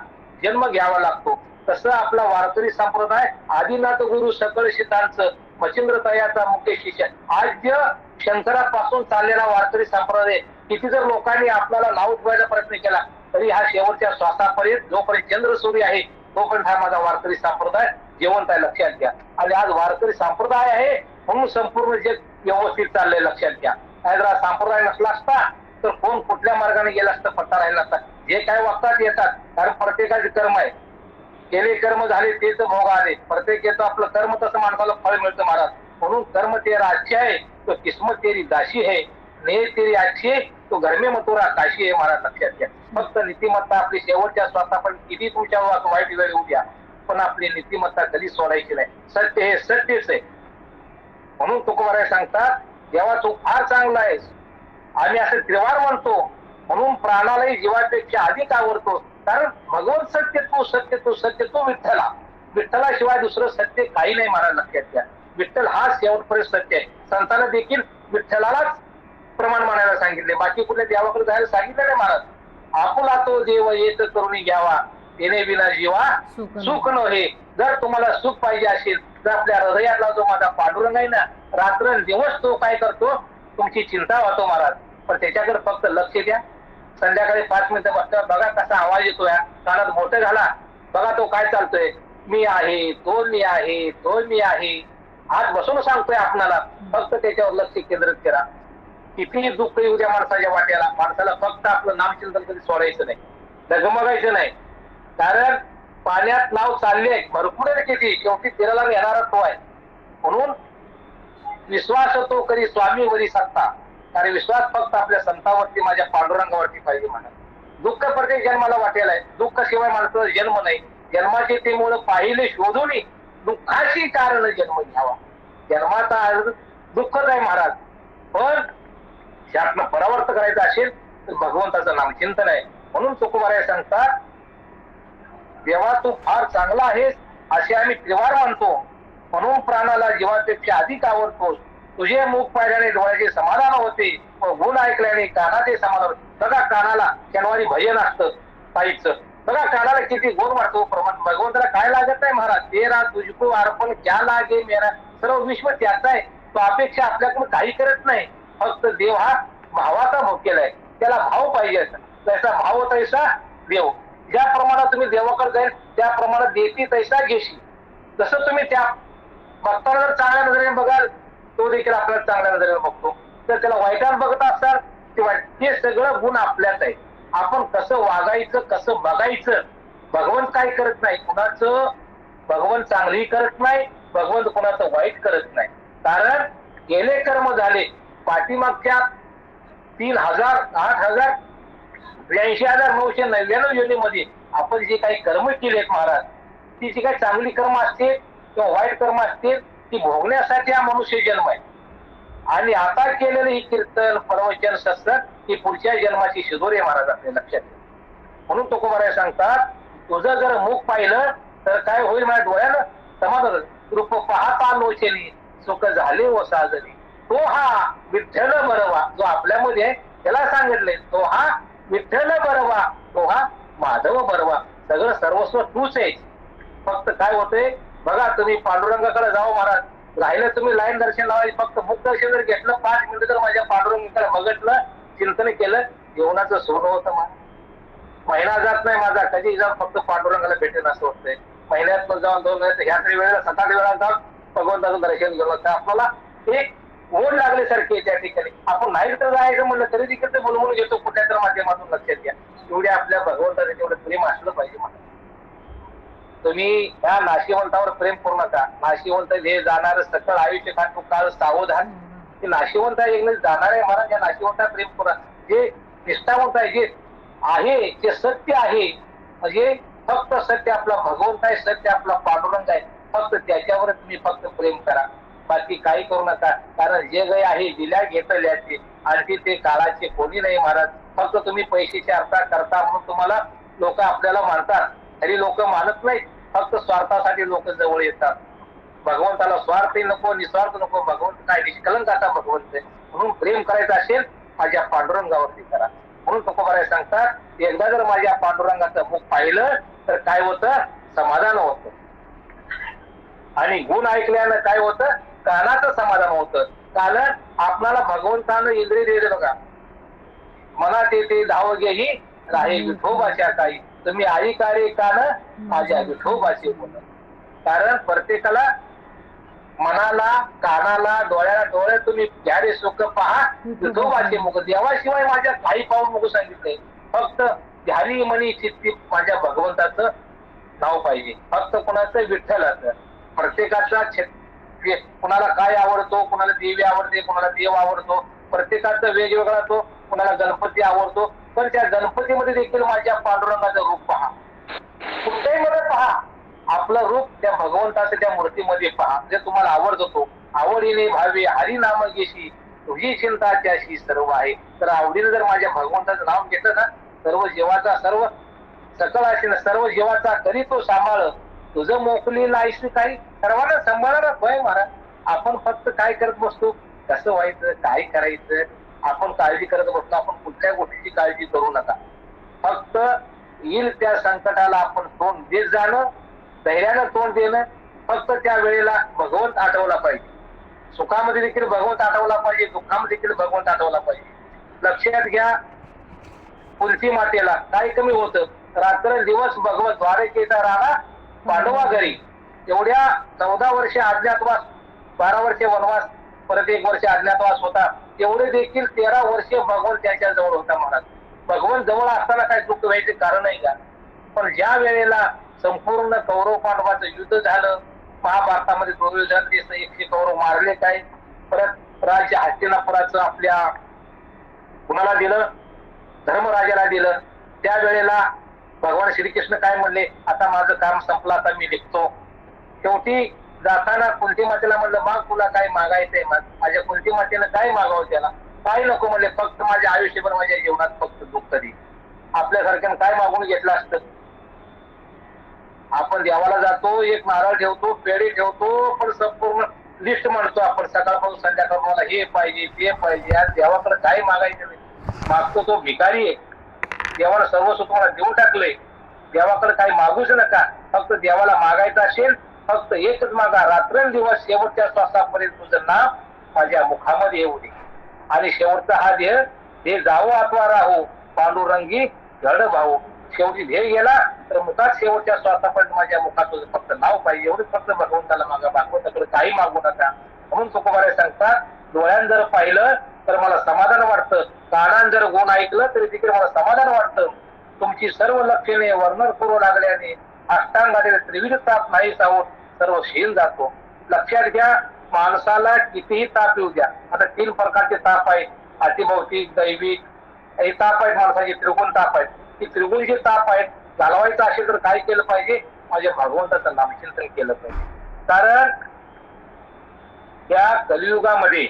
जन्म घ्यावा लागतो. तसं आपला वारकरी संप्रदाय आदिनाथ गुरु सकळ शितांचं मच्छिंद्र तयाचा मुख्य शिष्य आद्य शंकरापासून चाललेला वारकरी संप्रदाय. किती जर लोकांनी आपल्याला नाव ठेवायचा प्रयत्न केला तरी हा शेवटच्या श्वासापर्यंत जोपर्यंत चंद्र सूर्य आहे तोपर्यंत हा माझा वारकरी संप्रदाय जिवंत आहे. लक्षात घ्या. आणि आज वारकरी संप्रदाय आहे म्हणून संपूर्ण जग व्यवस्थित चाललंय. लक्षात घ्या. नाही जर संप्रदाय नसला असता तर कोण कुठल्या मार्गाने गेला असतं पत्ता राहिला असता. जे काय वागतात येतात. कारण प्रत्येकाचे कर्म आहे. केले कर्म झाले तेच भोग आले. प्रत्येक येतो आपलं कर्म तसं माणसाला फळ मिळतं महाराज. म्हणून कर्म तेरा अच्छी आहे तो किस्मत तेरी दाशी आहे. नेह तेरी अच्छी आहे तो घर में मथुरा काशी आहे महाराज. लक्षात घ्या. फक्त नीतिमत्ता आपली शेवटच्या स्वतः पण किती तुमच्या वाईट वेळ येऊ द्या पण आपली नीतिमत्ता कधी सोडायची नाही. सत्य हे सत्यच आहे. म्हणून तुकोबाराय सांगतात, देवा तू फार चांगला आहेस. आम्ही असं त्रिवार म्हणतो म्हणून प्राणालाही जीवापेक्षा अधिक आवडतो. कारण भगवत सत्य तू, सत्य तू, सत्य तू विठ्ठला. विठ्ठलाशिवाय दुसरं सत्य काही नाही महाराज. लक्षात घ्या. विठ्ठल हा शेवटपर्यंत सत्य आहे. संतांना देखील विठ्ठलालाच प्रमाण मानायला सांगितले. बाकी कुठल्या देवाकडे जायला सांगितलं नाही महाराज. आपुला तो देव येत करुणी घ्यावा, येणे विना जीवा सुख नव्हे. जर तुम्हाला सुख पाहिजे असेल तर आपल्या हृदयातला जो माझा पांडुरंग आहे ना रात्र दिवस तो काय करतो, तुमची चिंता वाहतो महाराज. पण त्याच्याकडे फक्त लक्ष द्या. संध्याकाळी 5 मिनिटं बसल्यावर बघा कसा आवाज येतोय, कानात मोठं घाला, बघा तो काय चालतोय, मी आहे, तो मी आहे, तो मी आहे, आज बसून सांगतोय आपणाला. फक्त त्याच्यावर लक्ष केंद्रित करा. कितीही दुःख येऊ द्या माणसाच्या वाट्याला, माणसाला फक्त आपलं नामचिंतन कधी सोडायचं नाही, डगमगायचं नाही. कारण पाण्यात नाव चालले भरपूर आहे किती, शेवटी तिराला येणारा तो आहे. म्हणून विश्वास तो करी स्वामीवरी सत्ता. कारण विश्वास फक्त आपल्या संतावरती, माझ्या पांडुरंगावरती पाहिजे म्हणा. दुःख प्रत्येक जन्माला वाटेल आहे, दुःख शिवाय माणसाचा जन्म नाही. जन्माचे ते मुळे पाहिले शोधून दुःखाची कारण जन्म घ्यावा. जन्माचा अर्थ दुःखच आहे महाराज. पण त्यातनं परावर्त करायचं असेल तर भगवंताचं नामचिंतन आहे. म्हणून तुकोबाराय सांगतात, देवा तू फार चांगला आहेस असे आम्ही त्रिवार मानतो, म्हणून प्राणाला जीवापेक्षा अधिक आवडतोस. तुझे मुख पाहिल्याने डोळ्याचे समाधान होते, व गुण ऐकल्याने कानाचे समाधान होते. बघा कानाला शनिवारी भजन असतं ताईचं, बघा कानाला किती गुण वाटतो. भगवंताला काय लागत नाही महाराज, तेरा तुझको अर्पण क्या लागे मेरा, सर्व विश्व त्याचा आहे. तो अपेक्षा आपल्याकडून काही करत नाही. फक्त देव हा भावाचा भोकेला आहे, त्याला भाव पाहिजे. तैसा भाव तैसा देव. ज्या प्रमाणात तुम्ही देवाकडे जाईल त्याप्रमाणे देती तैसा घेशी. जसं तुम्ही त्या भक्ताला जर चांगल्या नजरेने बघाल, तो देखील आपल्याला चांगल्या नजरेने बघतो. तर त्याला वाईटात बघत असाल किंवा ते सगळं गुण आपल्यात आहे. आपण कसं वागायचं, कसं बघायचं. भगवंत काय करत नाही कुणाचं, भगवंत चांगली करत नाही, भगवंत कुणाचं वाईट करत नाही. कारण गेले कर्म झाले पाठीमागच्या 3000, 8000, 82,999 योनीमध्ये आपण जे काही कर्म केलेत महाराज, ती जी काही चांगली कर्म असतील किंवा वाईट कर्म असतील ती भोगण्यासाठी हा मनुष्य जन्म आहे. आणि आता केलेलं ही कीर्तन, प्रवचन, सत्संग ही पुढच्या जन्माची शिदोरी आहे महाराज, आपल्या लक्षात ठेवा. म्हणून तुकोबाराय सांगतात, तुझं जर मुख पाहिलं तर काय होईल, माझ्या डोळ्यानं समाधान. रूप पाहता लोचनी सुख झाले व साजरी. तो हा विठ्ठल बरवा जो आपल्यामध्ये त्याला सांगितलंय, तो हा विठ्ठल बरवा, तो हा माधव बरवा. सगळं सर्वस्व तूच आहे. फक्त काय होतंय बघा, तुम्ही पांडुरंगाकडे जाओ महाराज, राहिलं तुम्ही लाईन दर्शन लावायचं, फक्त मुख दर्शन जर घेतलं 5 मिनिटं जर माझ्या पांडुरंगाकडे बघितलं, चिंतन केलं, जीवनाचं सोनं होतं महाराज. महिना जात नाही माझा, कधी जाऊन फक्त पांडुरंगाला भेटेल असं होतंय. महिन्यात जाऊन 2 महिन्यात ह्या तरी वेळेला 7-8 वेळा जाऊन भगवंताचं दर्शन घेऊन तर आपल्याला एक ओढ लागल्यासारखी त्या ठिकाणी. आपण नाही तर जायचं म्हणलं तरी देखील ते बोलवून घेतो कुठल्या तर माध्यमातून. लक्षात घ्या, एवढे आपल्या भगवंताने तेवढं प्रेम असलं पाहिजे मला. तुम्ही ह्या नाशिवंतावर प्रेम करू नका. नाशिवंत हे जाणार सकळ आयुष्य खातो काळ सावधान. ते नाशिवंत एक जाणार आहे महाराज, या नाशिवंता प्रेम करा. जे निष्ठावंत आहे, जे आहे, जे सत्य आहे, म्हणजे फक्त सत्य आपला भगवंत आहे, सत्य आपला पांडुरंग आहे, फक्त त्याच्यावर तुम्ही फक्त प्रेम करा, बाकी काही करू नका. कारण जे काही आहे दिल्या घेतल्याचे, आणखी ते काळाचे कोणी नाही महाराज. फक्त तुम्ही पैशाची अर्था करता म्हणून तुम्हाला लोक आपल्याला मानतात, तरी लोक मानत नाहीत. फक्त स्वार्थासाठी लोक जवळ येतात. भगवंताला स्वार्थ नको, निस्वार्थ नको. भगवंत काय निष्कलंक असा भगवंत आहे. म्हणून प्रेम करायचं असेल माझ्या पांडुरंगावरती करा. म्हणून तुकोबाराय सांगतात, एकदा जर माझ्या पांडुरंगाचं मुख पाहिलं तर काय होतं, समाधान होतं. आणि गुण ऐकल्यानं काय होतं, कानाचं समाधान होतं. कारण आपल्याला भगवंतानं इंद्रिय दिले बघा, मनात येते धाव घेही राहे विठोबाच्या काही. तुम्ही ऐकारे कान माझ्या विठोबाचे बोल. कारण प्रत्येकाला मनाला, कानाला, डोळ्याला, डोळे तुम्ही घ्यारे सुख पहा विठोबाचे मुख. देवाशिवाय माझ्या काही पाहून मुख सांगितलंय. फक्त ध्यानी मनी चित्ती माझ्या भगवंताचं नाव पाहिजे. फक्त कोणाचं, विठ्ठलाचं. प्रत्येकाचा कुणाला काय आवडतो, कुणाला देवी आवडते, कुणाला देव आवडतो, प्रत्येकाचा वेगवेगळा तो. कुणाला गणपती आवडतो, पण त्या गणपतीमध्ये देखील माझ्या पांडुरंगाचं रूप पहा. कुठल्याही मध्ये पहा, आपलं रूप त्या भगवंताचं त्या मूर्तीमध्ये पहा, जे तुम्हाला आवडतो तो. आवडीने भावे हरी नाम घेशी तुझी चिंता त्याशी सर्व आहे. तर आवडीने जर माझ्या भगवंताचं नाव घेतलं ना, सर्व जीवाचा, सर्व सकळ असे ना, सर्व जीवाचा करी तो सांभाळ. तुझं मोकली लायशी काही सर्वांना सांभाळणार भय महाराज. आपण फक्त काय करत बसतो, कसं व्हायचं, काय करायचं, आपण काळजी करत बसतो. आपण कुठल्या गोष्टीची काळजी करू नका. फक्त येईल त्या संकटाला आपण तोंड देत जाणं, धैर्यानं तोंड देणं. फक्त त्या वेळेला भगवंत आठवला पाहिजे. सुखामध्ये देखील भगवंत आठवला पाहिजे, दुःखामध्ये देखील भगवंत आठवला पाहिजे. लक्षात घ्या, तुलसी मातेला काय कमी होतं, रात्र दिवस भगवत द्वारकेचा राणा पांडवा घरी. एवढ्या 14 वर्षे अज्ञातवास, 12 वर्षे वनवास, परत 1 वर्ष अज्ञातवास होता, एवढे देखील 13 वर्षे भगवंत त्यांच्या जवळ होता महाराज. भगवंत जवळ असताना काय दुःख व्हायचे कारण आहे का? पण ज्या वेळेला संपूर्ण कौरव पांडवाचं युद्ध झालं, महाभारतामध्ये दुर्योधन 100 कौरव मारले काय, परत राज्य हस्तिनापुराचं आपल्या कुणाला दिलं, धर्मराजाला दिलं. त्यावेळेला भगवान श्रीकृष्ण काय म्हणले, आता माझं काम संपलं, आता मी निघतो. शेवटी जाताना कुंती मातेला म्हणलं, माग तुला काय मागायचंय, माझ्या कुंती मातेनं काय मागावं त्याला, काय नको म्हणले, फक्त माझ्या आयुष्यभर माझ्या जीवनात फक्त दुःख दे. आपल्यासारख्यानं काय मागून घेतलं असतं? आपण देवाला जातो, एक नारळ ठेवतो, पेढे ठेवतो, पण संपूर्ण लिस्ट म्हणतो आपण सकाळपासून संध्याकाळ, मला हे पाहिजे ते पाहिजे. आज देवाकडे काय मागायचं नाही. मागतो तो भिकारी आहे. देवाला सर्वस्व तुम्हाला देऊन टाकलंय. देवाकडे काही मागूच नका, फक्त देवाला मागायचं असेल फक्त एकच मागा, रात्रंदिवस शेवटच्या श्वासापर्यंत तुझं नाव माझ्या मुखामध्ये येऊ दे. आणि शेवटचा हा देह, हे जावो अथवा राहो, पांडुरंगी घड भाऊ. शेवटी ध्येय गेला तर मुखात शेवटच्या श्वासापर्यंत माझ्या मुखात तुझं फक्त नाव पाहिजे, एवढंच फक्त भगवंताला मागा, भागवताकडे काही मागू नका. म्हणून तुकोबारे सांगतात, डोळ्यानं जर पाहिलं तर मला समाधान वाटतं, कानानं जर गुण ऐकलं तरी तिकडे मला समाधान वाटतं. तुमची सर्व लक्षणे वर्णन करू लागल्याने अष्टांगातील त्रिविध ताप नाही सावत, सर्व शील जातो. लक्षात घ्या, माणसाला कितीही ताप येऊ द्या. आता 3 प्रकारचे ताप आहेत, अतिभौतिक, दैविक, हे ताप आहेत माणसाचे, त्रिगुण ताप आहेत. ती त्रिगुण जे ताप आहेत घालवायचं असेल तर काय केलं पाहिजे, माझ्या भगवंताचं नामचिंतन केलं पाहिजे. कारण त्या कलियुगामध्ये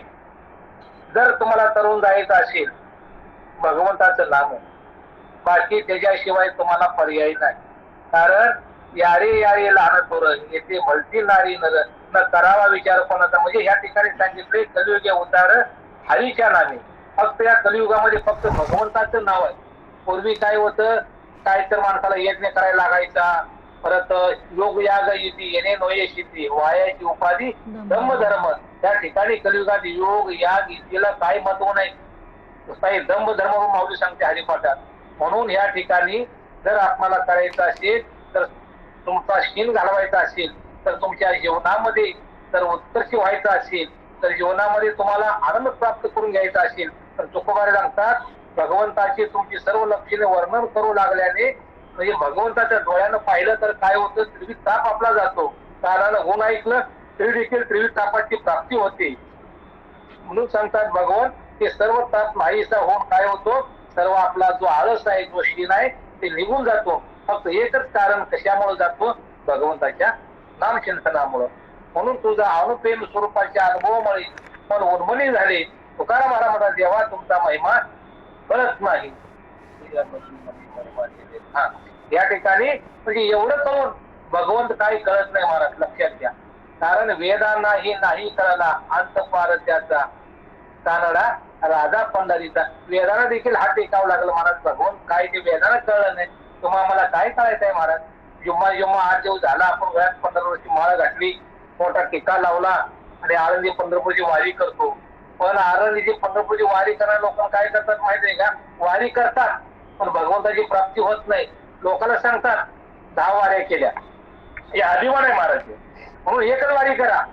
जर तुम्हाला तरुण जायचं असेल, भगवंताचं नाम, बाकी त्याच्याशिवाय तुम्हाला पर्याय नाही. कारण यारे यारे लहान थोर येथे भलती नारी नर, न करावा विचार कोणाचा. म्हणजे या ठिकाणी सांगितले कलियुगे उतार हरीच्या नामे. फक्त या कलियुगामध्ये फक्त भगवंताचं नाव आहे. पूर्वी काय होतं, काय तर माणसाला यज्ञ करायला लागायचा, परत योग याग युती येणे नोये शिती, वायाची उपाधी धम्म धर्म. त्या ठिकाणी कलियुगात योग याग युतीला काय महत्व नाही, नुसता धम्म धर्म माऊली सांगते हरिपाठात. म्हणून या ठिकाणी जर आपल्याला करायचं असेल, तर तुमचा शीन घालवायचा असेल, तर तुमच्या जीवनामध्ये जर उत्कर्ष व्हायचं असेल, तर जीवनामध्ये तुम्हाला आनंद प्राप्त करून घ्यायचा असेल, तर तुकोबारे सांगतात, भगवंताची तुमची सर्व लक्षणे वर्णन करू लागल्याने, म्हणजे भगवंताच्या डोळ्यानं पाहिलं तर काय होतं, त्रिविध ताप आपला जातो. कानानं गुण ऐकलं तरी देखील त्रिविध तापाची प्राप्ती होते. म्हणून सांगतात भगवान, ते सर्व ताप नाहीसा होऊन काय होतो, सर्व आपला जो आळस आहे, जो शीन आहे, ते निघून जातो. फक्त एकच कारण कशामुळे जातो, भगवंताच्या नामचिंतनामुळं. म्हणून तुझा अनुप्रेम स्वरूपाच्या अनुभवामुळे पण उन्मनी झाले. तुकाराम महाराज म्हणतात, देवा तुमचा महिमा कळत नाही. या ठिकाणी म्हणजे एवढं करून भगवंत काही कळत नाही महाराज, लक्षात घ्या. कारण वेदांनाही नाही कळला अंत पार त्याचा, कानडा राजा पंढरीचा. वेदांना देखील हात टेकावं लागलं महाराज. भगवंत काय ते वेदांना कळलं नाही, तुम्हाला मला काय कळायचंय महाराज. जेव्हा जेव्हा 8 दिवस झाला आपण वयात 15 वर्षी माळ घातली, मोठा टीका लावला आणि आळंदी पंढरपूरची वारी करतो. पण आळंदीची पंढरपूरची वारी करणाऱ्या लोकांना काय करतात माहिती आहे का, वारी करतात पण भगवंताची प्राप्ती होत नाही. लोकांना सांगतात 10 वाऱ्या केल्या, हे अभिमान आहे महाराज. म्हणून एकच वारी करा,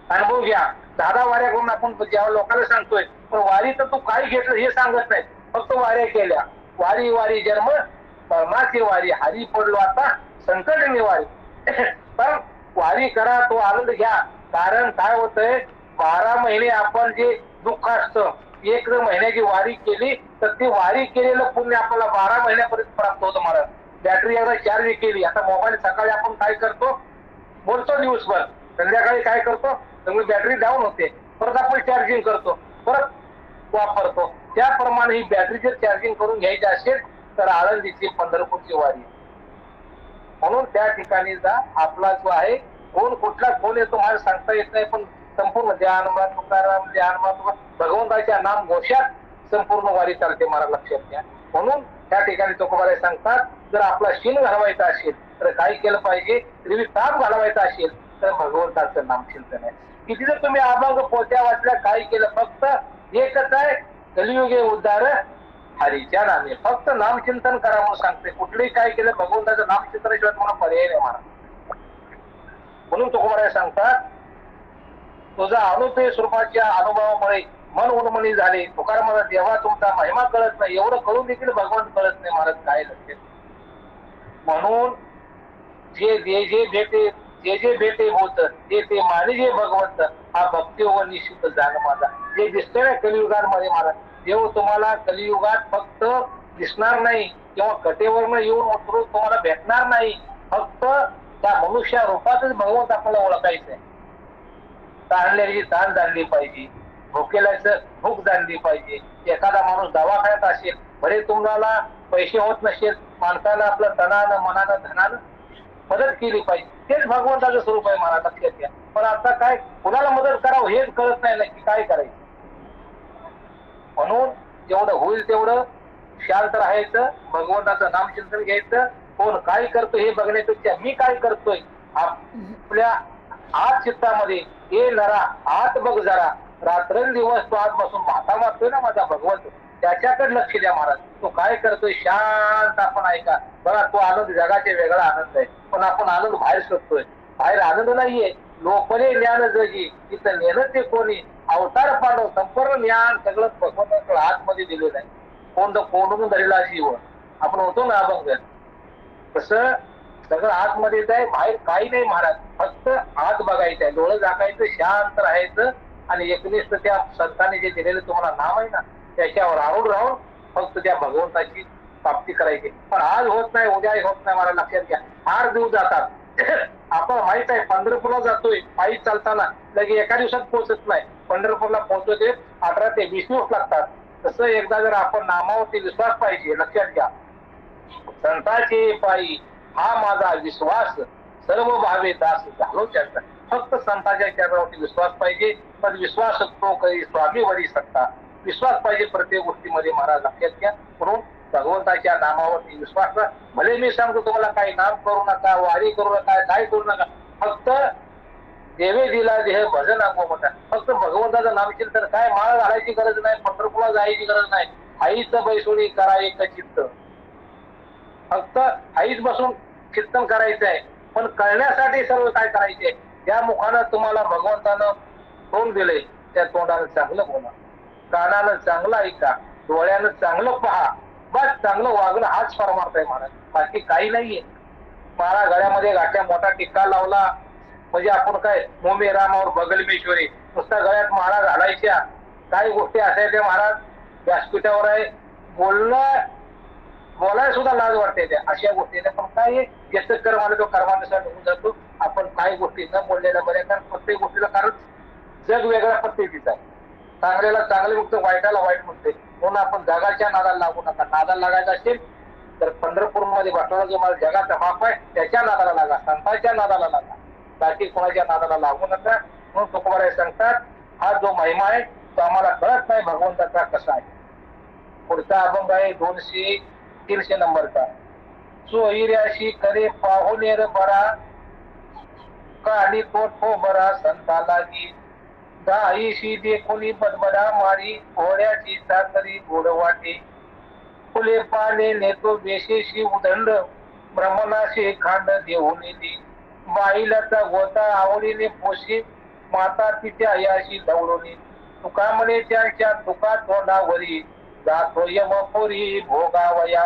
अनुभव घ्या. 10 वाऱ्या करून आपण ज्या लोकांना सांगतोय, पण वारी तर तू काय घेतलं हे सांगत नाही, फक्त वाऱ्या केल्या. वारी वारी जन्म परमाची वारी, हरी पडलो आता संकट निवारी. पण वारी करा, तो आनंद घ्या. कारण काय होतंय, 12 महिने आपण जे दुःख असतं, 1 महिन्याची वारी केली तर ती वारी केलेलं पुण्य आपल्याला 12 महिन्यापर्यंत प्राप्त होतं महाराज. बॅटरी एकदा चार्ज केली, आता मोबाईल सकाळी आपण काय करतो, बोलतो दिवसभर, संध्याकाळी काय करतो, त्यामुळे बॅटरी डाऊन होते, परत आपण चार्जिंग करतो, परत वापरतो. त्याप्रमाणे ही बॅटरी जर चार्जिंग करून घ्यायची असेल तर आळंदीची पंढरपूरची वारी. म्हणून त्या ठिकाणी जा. आपला जो आहे कोण कुठला कोण येतो मला सांगता येत नाही, पण संपूर्ण ध्यानमा तुकाराम ध्यानमा भगवंताच्या नाम घोषात संपूर्ण वारी चालते मला, लक्षात घ्या. म्हणून त्या ठिकाणी तुकोबारे सांगतात, जर आपला शीन घालवायचा असेल तर काय केलं पाहिजे, त्रिविध ताप घालवायचा असेल तर भगवंताचं नामचिंतन आहे. किती जर तुम्ही अभंग पोत्या वाचल्या काही केलं, फक्त एकच आहे, कलियुगे उद्धार हरीच्या नामे. फक्त नामचिंतन करा म्हणून सांगते. कुठलंही काय केलं भगवंताचं नामचिंतनाशिवाय तुम्हाला पर्याय नाही महाराज. म्हणून तुकोबाराय सांगतात, तुझा अनुभव स्वरूपाच्या अनुभवामुळे मन उन्मनी झाले. तुकाराम मला देवा तुमचा महिमा कळत नाही, एवढं करून देखील भगवंत कळत नाही महाराज. काय लक्षात. म्हणून जे भेटे होत ते माने जे भगवंत, हा भक्ती व निश्चित जाण माझा. जे दिसतंय ना कलियुगांमध्ये महाराज, देव तुम्हाला कलियुगात फक्त दिसणार नाही किंवा कटेवरनं येऊन उतरून तुम्हाला भेटणार नाही. फक्त त्या मनुष्य रूपातच भगवंत आपल्याला ओळखायचंय. ताणलेली ताण जाणली पाहिजे, भुकेल्याचं भूक जाणली पाहिजे. एखादा माणूस दवाखान्यात असेल, बरे तुम्हाला पैसे होत नसेल, माणसाला आपलं तनानं मनानं धनानं मदत केली पाहिजे. तेच भगवंताचं स्वरूप आहे महाराज, लक्षात घ्या. पण आता काय, कुणाला मदत करावं हेच कळत नाही नक्की काय करायचं. म्हणून जेवढं होईल तेवढं शांत राहायचं, भगवंताचं नामचिंतन घ्यायचं. कोण काय करतो हे बघण्यापेक्षा मी काय करतोय आपल्या आत चित्तामध्ये, हे नरा आत बघ जरा, रात्रंदिवस तो आत बसून भाता मारतोय ना माझा भगवंत, त्याच्याकडे लक्ष द्या महाराज. तो काय करतोय शांत आपण ऐका. बघा तो आनंद जगाचे वेगळा आनंद आहे, पण आपण आनंद बाहेर शोधतोय. बाहेर आनंद नाहीये. लोकने ज्ञान जगी तिथं नेलं ते कोणी, अवतार पांडव संपूर्ण ज्ञान सगळं भगवंताकडे आतमध्ये दिलेलं आहे. कोंडून धरलेला जीव आपण होतो ना अभंग, तसं सगळं आतमध्येच आहे, बाहेर काही नाही महाराज. फक्त आत बघायचं आहे, डोळं झाकायचं, शांत राहायचं आणि एकनिष्ठ त्या संतांनी जे दिलेलं तुम्हाला नाम आहे ना, त्याच्यावर आरूढ राहून फक्त त्या भगवंताची प्राप्ती करायची. पण आज होत नाही, उद्या होत नाही. मला लक्षात घ्या, 8 दिवस जातात. आपण माहित आहे पंढरपूरला जातोय पायी चालताना, लगे एका दिवसात पोहोचत नाही. पंढरपूरला पोहोचते 18 ते 20 दिवस लागतात. तसं एकदा जर आपण नामावरती विश्वास पाहिजे, लक्षात घ्या. संतांचे पायी हा माझा विश्वास, सर्व भावे दास झालो त्यांचा. फक्त संतांच्या चरणावरती विश्वास पाहिजे. पण विश्वास तो काही स्वामीवरी सत्ता. विश्वास पाहिजे प्रत्येक गोष्टीमध्ये महाराज, लक्षात घ्या. म्हणून भगवंताच्या नामावरती विश्वास. भले मी सांगतो तुम्हाला काही नाम करू नका, वारी करू नका, काय करू नका, फक्त देवे दिला देह भजन नको म्हणतात. फक्त भगवंताचं नामचिंतन. काय माळ घालायची गरज नाही, पंढरपूरला जायची गरज नाही. आईच बैसोडी करा एक चित्त. फक्त आईच बसून चिंतन करायचं आहे. पण कळण्यासाठी सर्व काय करायचे, ज्या मुखानं तुम्हाला भगवंतानं तोंड दिले त्या तोंडानं चांगलं बोला, कानानं चांगलं ऐका, डोळ्यानं चांगलं पहा, बस चांगलं वागणं हाच परमार्थ आहे महाराज. बाकी काही नाहीये. माळा गळ्यामध्ये घातल्या, मोठा टिक्का लावला म्हणजे आपण काय मोमे रामावर बगलमेश्वरी, नुसता गळ्यात माळा घालायच्या. काही गोष्टी असायच्या महाराज, व्यासपीठावर आहे बोलायला सुद्धा लाज वाटते त्या अशा गोष्टी. पण काय ज्याचं कर्म आलं तो कर्मानुसार निघून जातो. आपण काही गोष्टी न बोललेल्या बऱ्या, कारण प्रत्येक गोष्टीला कारण जग वेगळ्या पद्धतीचं आहे. चांगल्याला चांगले म्हणतो, वाईटाला वाईट म्हणते. म्हणून आपण जगाच्या नादाला लागू नका. नादाला लागायचं असेल तर पंढरपूरमध्ये बसवला जो मला जगाचा बाप आहे त्याच्या नादाला लागा, संतांच्या नादाला लागा, बाकी कोणाच्या नादाला लागू नका. म्हणून तुकोबाराय सांगतात, हा जो महिमा आहे तो आम्हाला कळत नाही भगवंताचा कसा आहे. पुढचा अभंग आहे 200-300 नंबरचा. सोयऱ्याशी करे पाहुणेर बरा, काली तो बरा संता लागी, गाईशी देखुनी बडबडा मारी, घोड्याची साखरी गोड वाटे, फुले पाने नेतो बेशेशी उदंड, ब्रह्मणाशी खांड देऊन दी, बाईलाचा गोता आवडीने पोशी, माता तिच्या याशी दौडोनी, तुका म्हणे त्यांच्या तुका तोंडावरी, जातो यमपुरी भोगावया.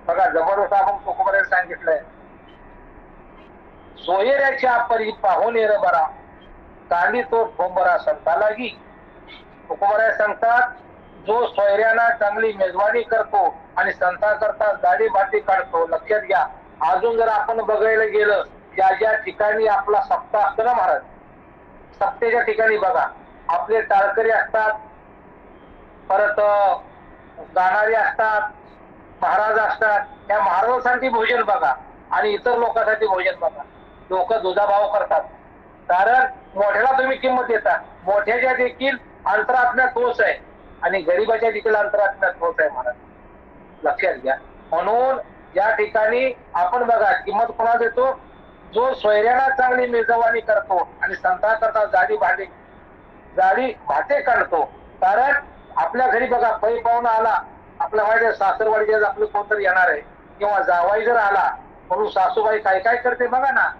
बघा जबरदस्त आपण तुकोबारायला सांगितलंय. सोयऱ्याच्या परी पाहुणेर बरा, कांडी तो ठोंबरा संता लागी. तुकोबाराय सांगतात, जो सोयऱ्याला चांगली मेजवानी करतो आणि संता करता गाडी भाटी काढतो. लक्षात घ्या, अजून जर आपण बघायला गेलं ज्या ज्या ठिकाणी आपला सप्ताह असतो ना महाराज, सप्तेच्या ठिकाणी बघा आपले टाळकरी असतात, परत गाणारे असतात, महाराज असतात. त्या महाराजांसाठी भोजन बघा आणि इतर लोकांसाठी भोजन बघा. लोक दुजाभाव करतात, कारण मोठ्याला तुम्ही किंमत देता. मोठ्याच्या देखील अंतरात्म्यात तोच आहे आणि गरीबाच्या देखील अंतरात्म्यात तोच आहे महाराज, लक्षात घ्या. म्हणून या ठिकाणी आपण बघा किंमत कोणाला देतो, जो सोयऱ्याला चांगली मेजवानी करतो आणि संता करता जाडी भाते काढतो. कारण आपल्या घरी बघा पै पाहुणा आला, आपल्या माहिती सासरवाडीच्या आपलं कोणतरी येणार आहे किंवा जावाई जर आला म्हणून सासूबाई काय काय करते बघा ना.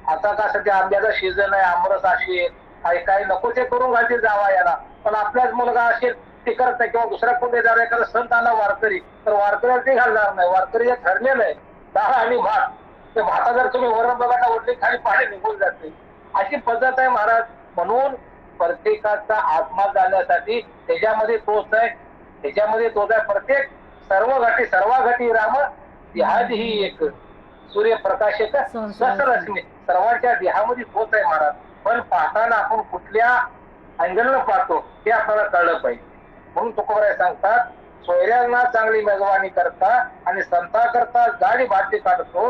आता का सध्या आंब्याचा सीझन आहे, आमरस असेल काय काय नको ते करून घालते जावा याला. पण आपलाच मुलगा असेल ते करत नाही, किंवा दुसरा कोणी जाणार एखादा संत आला वारकरी तर वारकऱ्याला ते घालणार नाही. वारकरी ठरलेलं आहे डाळ आणि भात, ते भाता जर तुम्ही वरण बघा ओढले खाली पाणी निघून जाते. अशी पद्धत आहे महाराज. म्हणून प्रत्येकाचा आत्मा जाण्यासाठी त्याच्यामध्ये तोच आहे, त्याच्यामध्ये तोच आहे. प्रत्येक सर्व घटी राम ह्याच ही एक सूर्यप्रकाशक सहस्ररश्मी, सर्वांच्या देहामध्ये तोच आहे महाराज. पण पाहताना आपण कुठल्या अँगलनं पाहतो हे आपल्याला कळलं पाहिजे. म्हणून तुकोबाराय सांगतात, सोयऱ्यांना चांगली मेजवानी करता आणि संता करता गाडी भाती काढतो.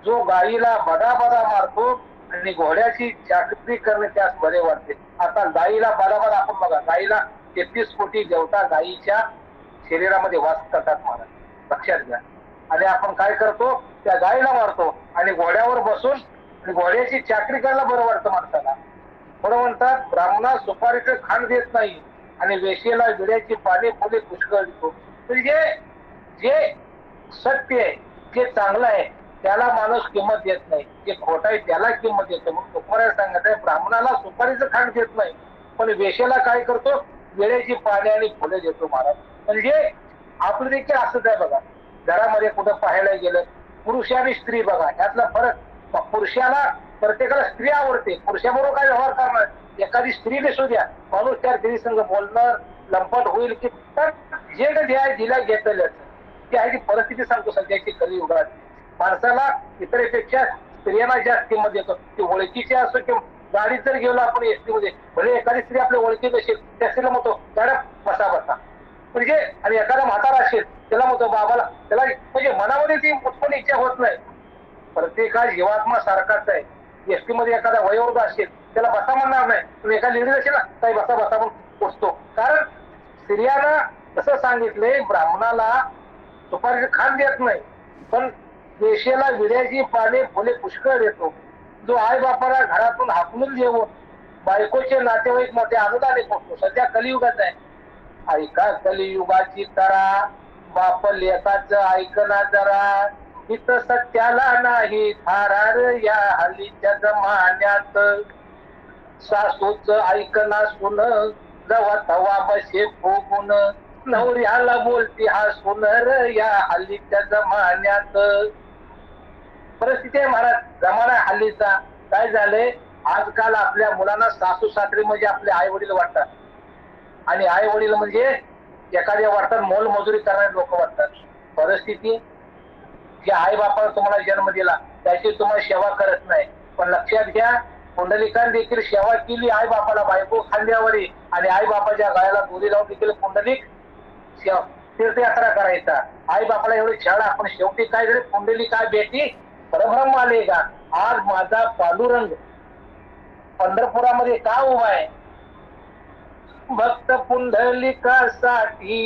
जो गाईला बडा मारतो आणि घोड्याची चाकरी करणे त्यास बरे वाटते. आता गाईला बडा आपण बघा, गाईला 33 कोटी देवता गाईच्या शरीरामध्ये वास करतात महाराज, लक्षात घ्या. आणि आपण काय करतो, त्या गाईला मारतो आणि घोड्यावर बसून घोड्याची चाकरी करायला बरं वाटतं माणसाला. म्हणून म्हणतात, ब्राह्मणा सुपारीचे खाण देत नाही आणि वेशीला विड्याची पाने फुले पुष्कळ देतो. म्हणजे जे सत्य आहे, जे चांगलं आहे त्याला माणूस किंमत देत नाही, जे खोट आहे त्याला किंमत देतो. म्हणून तुकोबाराय सांगत आहे, ब्राह्मणाला सुपारीचं खाण देत नाही पण वेशीला काय करतो, विड्याची पाने आणि फुले देतो महाराज. म्हणजे आपलं देखील असंच आहे बघा. घरामध्ये कुठं पाहायला गेलं, पुरुष आणि स्त्री बघा यातला फरक. पुरुषाला प्रत्येकाला स्त्री आवडते, पुरुषाबरोबर काय व्यवहार करणार. एखादी स्त्री दिसू द्या, माणूस त्या स्त्री संग बोलणार लंपट होईल की, तर जे कधी आहे दिला घेतलं ती आहे ती परिस्थिती सांगतो सध्याची कलियुगात. माणसाला इतरेपेक्षा स्त्रियांना जास्त किंमत देतो. ती ओळखीची असो किंवा गाडीत जर गेलो आपण एसटी मध्ये, म्हणजे एखादी स्त्री आपल्या ओळखीत असेल त्या स्त्रीला म्हणतो मॅडम बसा. म्हणजे आणि एखादा म्हातारा असेल त्याला म्हणतो बाबाला, त्याला म्हणजे मनामध्ये ती उत्पन्न इच्छा होत नाही. प्रत्येका जीवात्मा सारखाच आहे. एसटी मध्ये एखादा वयोवृद्ध असेल त्याला बसा म्हणणार नाही, पण एखादा लेडीज असेल ना काही बसा म्हणून पोचतो. कारण स्त्रियाला कसं सांगितलंय, ब्राह्मणाला सुपारीचं खाण देत नाही पण वेशीला विड्याची पाने फुले पुष्कळ देतो. जो आई बापाला घरातून हाकलून देऊन बायकोचे नातेवाईक मोठे अनुदाने पोचतो. सध्या कलियुगात आहे. ऐका कलियुगाची तरा, बाप लेकाचं ऐकना जरा, इथं सत्याला नाही थारार या हल्लीच्या जमान्यात. सासूच ऐकना सुन, जवा तवा बसे फुगून, नवऱ्याला बोलती हा सुनर या हल्लीच्या जमान्यात. परिस्थिती आहे महाराज, जमाना हल्लीचा. काय झालंय, आजकाल आपल्या मुलांना सासू सासरे म्हणजे आपले आई वडील वाटतात, आणि आई वडील म्हणजे एखाद्या वाटतात मोलमजुरी करणारे लोक वाटतात. परिस्थिती, जे आई बापाला तुम्हाला जन्म दिला त्याची तुम्हाला सेवा करत नाही. पण लक्षात घ्या, पुंडलिकाने देखील सेवा केली आई बापाला. बायको खांद्यावरी आणि आई बापाच्या गळ्याला दोरी लावून देखील पुंडलिक तीर्थयात्रा करायचा. आई बापाला एवढे छान. आपण शेवटी काय झाले, पुंडलिका बेटी परब्रह्म आले का. आज माझा पांडुरंग पंढरपुरामध्ये का उभा आहे, भक्त पुंडलिकासाठी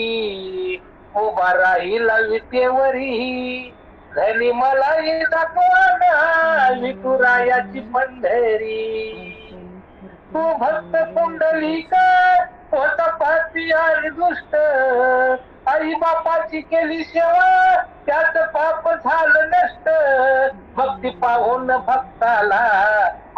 उभा राहिला विटेवरी. धनी मलाही दाखवाना विठुरायाची पंढरी. तो भक्त पुंडलिका होता पापी आणि दुष्ट, आई बापाची केली सेवा त्यात पाप झालं नष्ट. भक्ती पाहून भक्ताला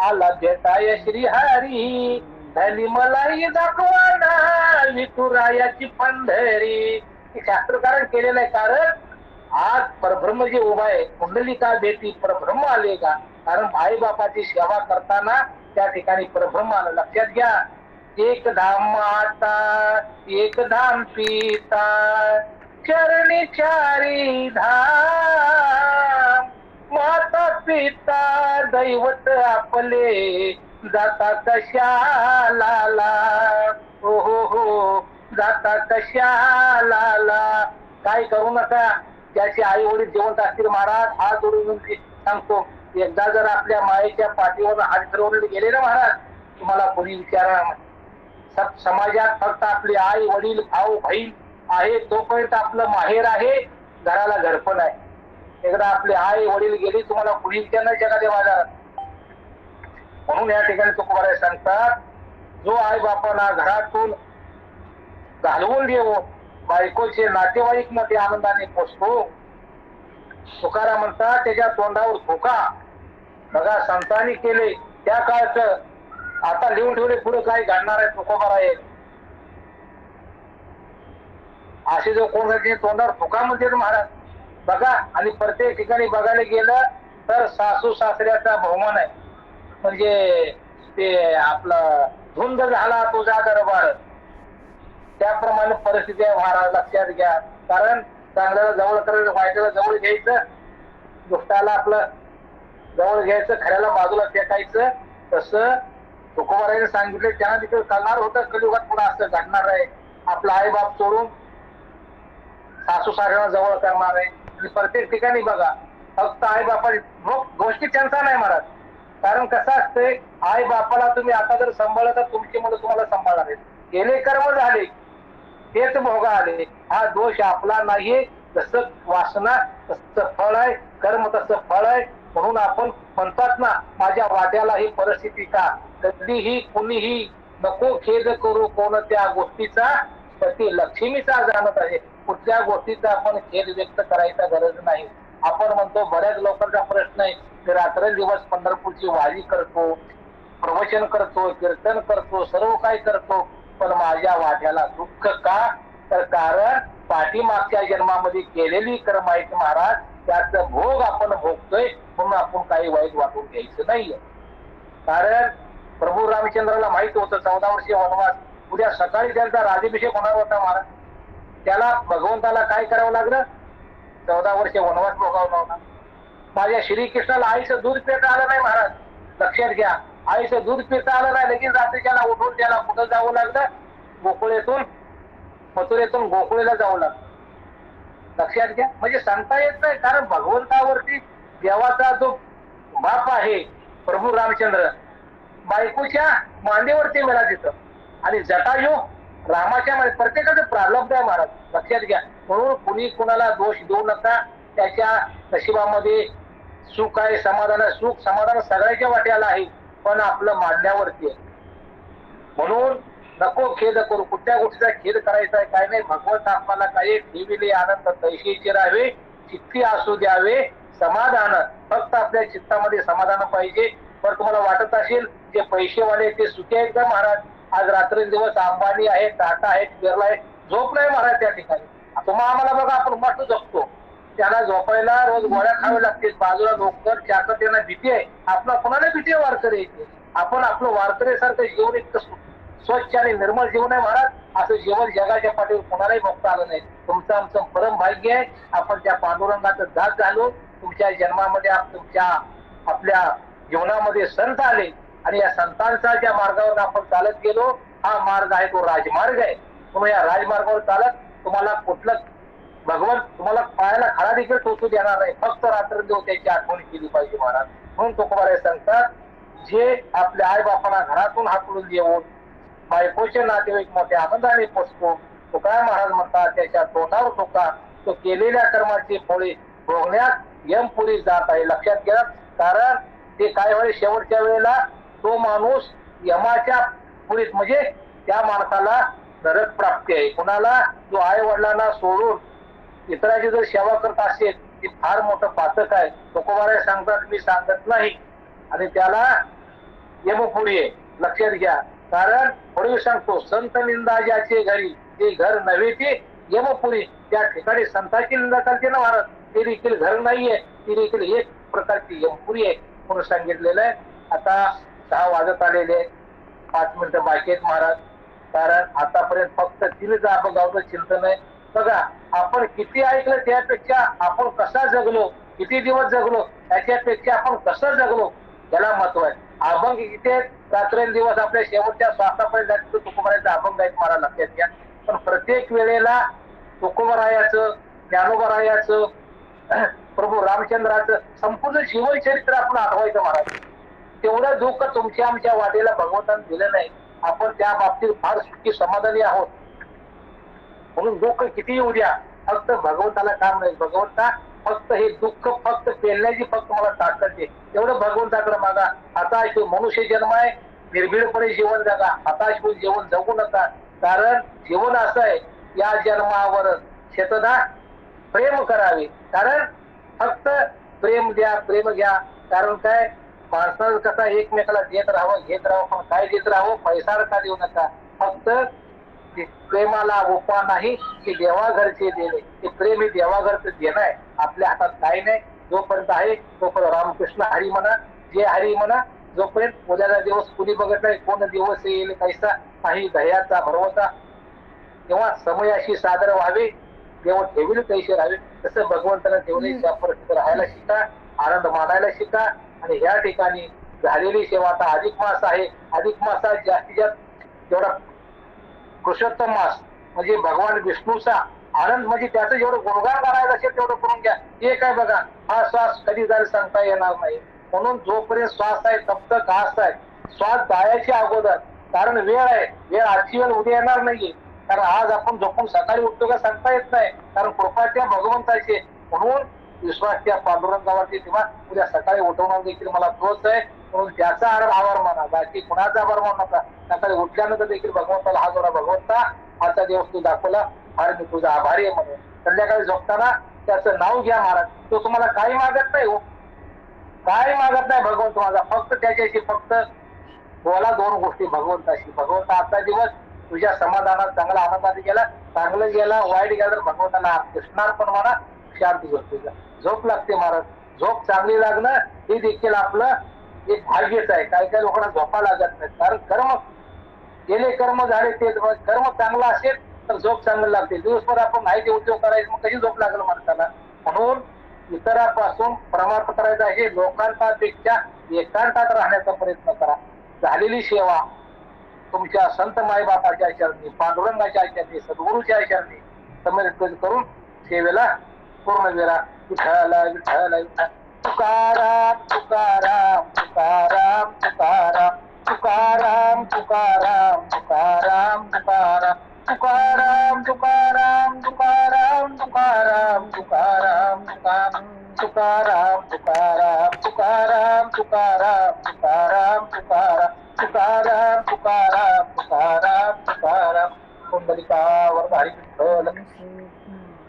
आला भेटाय श्रीहरी. धनी मलाही दाखवाना विठुरायाची पंढरी. शास्त्रकारण केलेलं आहे. कारण आज परब्रह्म जे उभा आहे, पुंडलिका बेटी परब्रह्म आले का. कारण आई बापाची सेवा करताना त्या ठिकाणी परब्रह्म आलं. लक्षात घ्या, एक धाम माता एक धाम पिता, चरणी चारी धाम. माता पिता दैवत आपले जाता कशाला, हो हो हो जाता कशाला. काय करू नका, ज्याचे आई वडील जिवंत असतील महाराज हात जोडून सांगतो, एकदा जर आपल्या मायेच्या पाठीवर हात फिरवले गेले ना महाराज, तुम्हाला कोणी विचारा. समाजात फक्त आपली आई वडील भाऊ बहीण आहे तोपर्यंत आपलं माहेर आहे, घराला घरपण आहे. एकदा आपले आई वडील गेली तुम्हाला कुणी विचारणार जगाच्या बाजारात. म्हणून या ठिकाणी तुकोबाराय सांगतात, जो आई बापाला घरातून घालवून देऊन बायकोचे नातेवाईक मध्ये आनंदाने पोचतो. तुकाराम म्हणतात, त्याच्या तोंडावर धोका. बघा, संतांनी केले त्या काळचं आता लिहून ठेवले, पुढे काय घडणार आहे तुकोबाराय. असे जो कोण तोंडावर धोका म्हणते महाराज बघा. आणि प्रत्येक ठिकाणी बघायला गेलं तर सासू सासऱ्याचा बहुमान आहे. म्हणजे ते आपलं धुंद झाला तुझा दरबार, त्याप्रमाणे परिस्थिती आहे महाराज, लक्षात घ्या. कारण चांगल्याला जवळ करायचं, वाईटाला जवळ घ्यायचं, दुष्टाला आपलं जवळ घ्यायचं, खऱ्याला बाजूला फेकायचं. तसं तुकोबारायने सांगितले, त्यांना तिथे कळणार होतं कलियुगात पुढे असं घडणार आहे. आपला आई बाप सोडून सासू सासऱ्यांना जवळ करणार आहे. आणि प्रत्येक ठिकाणी बघा, फक्त आई बापाची गोष्टी त्यांचा नाही महाराज. कारण कसं असतंय, आई बापाला तुम्ही आता जर सांभाळलं तर तुमची मुलं तुम्हाला सांभाळणार आहेत. गेले कर्म झाले तेच भोगा आले, हा दोष आपला नाही. जसं वासना तसं फळ आहे, कर्म तसं फळ आहे. म्हणून आपण म्हणतात ना, माझ्या वाट्याला ही परिस्थिती का. कधीही कुणीही नको खेद करू कोणत्या गोष्टीचा, ती लक्ष्मीचा जाणत आहे. कुठल्या गोष्टीचा आपण खेद व्यक्त करायचा गरज नाही. आपण म्हणतो, बऱ्याच लोकांचा प्रश्न आहे, की रात्रंदिवस पंढरपूरची वारी करतो, प्रवचन करतो, कीर्तन करतो, सर्व काय करतो, पण माझ्या वाट्याला दुःख का. तर कारण पाठीमागच्या जन्मामध्ये केलेली कर्म आहेत महाराज, त्याचा भोग आपण भोगतोय. म्हणून आपण काही वाईट वाटून घ्यायचं नाहीये. कारण प्रभू रामचंद्राला माहित होतं 14 वर्षीय वनवास, उद्या सकाळी त्यांचा राज्याभिषेक होणार होता महाराज. त्याला भगवंताला काय करावं लागलं, 14 वर्ष वनवास भोगावला होता. माझ्या श्रीकृष्णाला आईचं दूध पिता आलं नाही महाराज, लक्षात घ्या. आईचं दूध पिता आलं नाही, लगेच रात्री त्याला उठून त्याला कुठं जावं लागलं, गोकुळेतून मथुरेतून गोकुळेला जावं लागलं. लक्षात घ्या. म्हणजे सांगता येत नाही, कारण भगवंतावरती देवाचा जो बाप आहे प्रभू रामचंद्र, बायकोच्या मांडीवरती मिळा तिथं. आणि जटायू रामाच्या मध्ये प्रत्येकाचं प्रारब्ध आहे महाराज, लक्षात घ्या. म्हणून कुणी कुणाला दोष देऊ नका. त्याच्या नशिबामध्ये सुख आहे, समाधान आहे. सुख समाधान सगळ्याच्या वाट्याला आहे, पण आपलं मांडण्यावरती आहे. म्हणून नको खेद करू, कुठल्या गोष्टीचा खेद करायचा आहे काय नाही. भगवंत आपल्याला काही ठेविले आनंद तैशीचे राहावे, चित्ती असू द्यावे समाधान. फक्त आपल्या चित्तामध्ये समाधान पाहिजे. पण तुम्हाला वाटत असेल जे पैसेवाले ते सुखी आहेत का महाराज. आज रात्रंदिवस अंबानी आहे, टाटा आहेत, बिर्ला आहे, झोप नाही महाराज त्या ठिकाणी. तुम्हाला आम्हाला बघा, आपण मस्त झोपतो, त्यांना झोपायला रोज गोळ्या खावे लागतील. बाजूला नोकर चाकर, त्यांना भीती आहे. आपला कोणाला भीती आहे वारकरी येते. आपण आपलं वारकरीसारखं जीवन इतकं स्वच्छ आणि निर्मळ जीवन आहे महाराज. असं जीवन जगाच्या पाठीवर कोणालाही बघता आलं नाही. तुमचं आमचं परम भाग्य आहे. आपण त्या पांडुरंगाचं दास झालो. तुमच्या जन्मामध्ये आपल्या जीवनामध्ये संत आले, आणि या संतांच्या ज्या मार्गावर आपण चालत गेलो, हा मार्ग आहे तो राजमार्ग आहे. तुम्ही या राजमार्गावर चालत तुम्हाला कुठलं भगवंत तुम्हाला पायाला खडा देखील टोचू देणार नाही. फक्त रात्रंदिवस त्याची आठवण केली पाहिजे महाराज. म्हणून तुकोबाराय सांगतात, जे आपल्या आई बापाला घरातून हाकलून देऊन बायकोचे नातेवाईक मोठ्या आनंदाने पोचतो, तुकाराम महाराज म्हणतात, त्याच्या तोंडावर धोका. तो केलेल्या कर्माची फळे भोगण्यात यमपुरी जात आहे. लक्षात घ्या. कारण ते काय होईल, शेवटच्या वेळेला तो माणूस यमाच्या पुरीत, म्हणजे त्या माणसाला नरक प्राप्ती आहे. कुणाला, जो आई वडिलांना सोडून इतरांची जर सेवा करत असेल, ती फार मोठं पातक आहे. तुकोबाराय सांगतात, मी सांगत नाही. आणि त्याला यमपुरी आहे. लक्षात घ्या. कारण पूर्वी सांगतो, संत निंदा ज्याचे घरी, ते घर नव्हे ते यमपुरी. त्या ठिकाणी संतांची निंदा करते ना महाराज, ते देखील घर नाहीये, ती देखील एक प्रकारची यमपुरी आहे म्हणून सांगितलेलं आहे. आता 6 वाजत आलेले, 5 मिनिटं बाकी आहेत महाराज. कारण आतापर्यंत फक्त 3 गावचं चिंतन आहे. बघा, आपण किती ऐकलं त्यापेक्षा आपण कसा जगलो, किती दिवस जगलो त्याच्यापेक्षा आपण कसं जगलो याला महत्व आहे. अभंग किती आहेत, रात्रंदिवस आपल्या शेवटच्या श्वासापर्यंत जायचं तुकोबारायचं अभंग आहेत मला, लक्षात घ्या. पण प्रत्येक वेळेला तुकोबारायाचं, ज्ञानोबारायाचं, प्रभू रामचंद्राचं संपूर्ण जीवनचरित्र आपण आठवायचं महाराज. तेवढं दुःख तुमच्या आमच्या वाटेला भगवंताने दिलं नाही. आपण त्या बाबतीत फार सुखी समाधानी आहोत. म्हणून दुःख किती येऊ द्या, फक्त भगवंताला काम नाही. भगवंता फक्त हे दुःख फक्त पेलण्याची फक्त मला ताकद दे, एवढं भगवंताकडे मागा. हा हताश मनुष्य जन्म आहे, निर्भीडपणे जीवन जगा, हताश होऊन जीवन जगू नका. कारण जीवन असं आहे, या जन्मावर शेतदा प्रेम करावे. कारण फक्त प्रेम द्या, प्रेम घ्या. कारण काय, माणसाला कसा एकमेकाला देत राहावं, घेत राहावं, पण काय देत राहावं, पैसा का देऊ नका. फक्त प्रेमाला उपा नाही की देवाघरचे देणे. ते प्रेम हे देवाघरचं देणं आहे, आपल्या हातात काही नाही. जोपर्यंत आहे तोपर्यंत रामकृष्ण हरी म्हणा, जे हरी म्हणा. जोपर्यंत उद्याचा दिवस कुणी बघत नाही, कोण दिवस येईल कैसा काही दह्याचा भरवता, तेव्हा समयाशी सादर व्हावे, देव ठेवील कैसे राहावे. तसं भगवंताला ठेवले त्या परिस्थितीत राहायला शिका, आनंद मानायला शिका. आणि ह्या ठिकाणी झालेली सेवा, आता अधिक मास आहे, अधिक मासात जास्तीत जास्त जेवढा पुरुषोत्तम मास म्हणजे भगवान विष्णूचा आनंद, म्हणजे त्याचं जेवढं गुणगान करायचं असेल तेवढं करून घ्या. हे काय बघा, हा श्वास कधी जाईल सांगता येणार नाही. म्हणून जोपर्यंत श्वास आहे तप्त घास आहे. श्वास जायच्या अगोदर, कारण वेळ आहे, वेळ आजची वेळ उद्या येणार नाहीये. कारण आज आपण झोपून सकाळी उठतो का सांगता येत नाही, कारण कृपा त्या भगवंताची. म्हणून विश्वास त्या पांडुरंगावरती, तेव्हा उद्या सकाळी उठवणार देखील मला तोच आहे. म्हणून त्याचा आभार माना, बाकी कुणाचा आभार मानू नका. सकाळी उठल्यानंतर देखील भगवंताला हा जोडा, भगवंता आजचा दिवस तू दाखवला, फार मी तुझा आभारी आहे म्हणून. संध्याकाळी झोपताना त्याचं नाव घ्या महाराज. तो तुम्हाला काही मागत नाही हो, काही मागत नाही भगवंत माझा. फक्त त्याच्याशी फक्त बोला दोन गोष्टी भगवंताशी. भगवंत आजचा दिवस तुझ्या समाधानात चांगला आनंदाने गेला, चांगलं गेला, वाईट गेला तर भगवंताला कृष्णार पण म्हणा, शांती गोष्टीचा. झोप लागते महाराज, झोप चांगली लागणं हे देखील आपलं एक भाग्यच आहे. काही काही लोकांना झोपा लागत नाही, कारण कर्म गेले, कर्म झाले, ते कर्म चांगलं असेल तर झोप चांगली लागते. दिवसभर आपण नाही ते उद्योग करायचे, मग कशी झोप लागेल माणसाला. म्हणून इतरांपासून प्रमाण करायचं आहे, लोकांपेक्षा एकांतात राहण्याचा प्रयत्न करा. झालेली सेवा तुमच्या संत माईबापाच्या चरणी, पांडुरंगाच्या चरणी, सद्गुरूच्या चरणी समर्पित करून सेवेला पूर्ण वेळा. विठ्ठल विठ्ठल विठ्ठल, तुकाराम तुकाराम तुकाराम तुकाराम, तुकाराम तुकाराम तुकाराम तुकाराम, तुकाराम तुकाराम तुकाराम तुकाराम तुकाराम तुकाराम, तुकाराम तुकाराम तुकाराम तुकाराम तुकाराम तुकाराम, तुकाराम तुकाराम तुकाराम तुकाराम. कुंडलिकावर हरी विठ्ठल.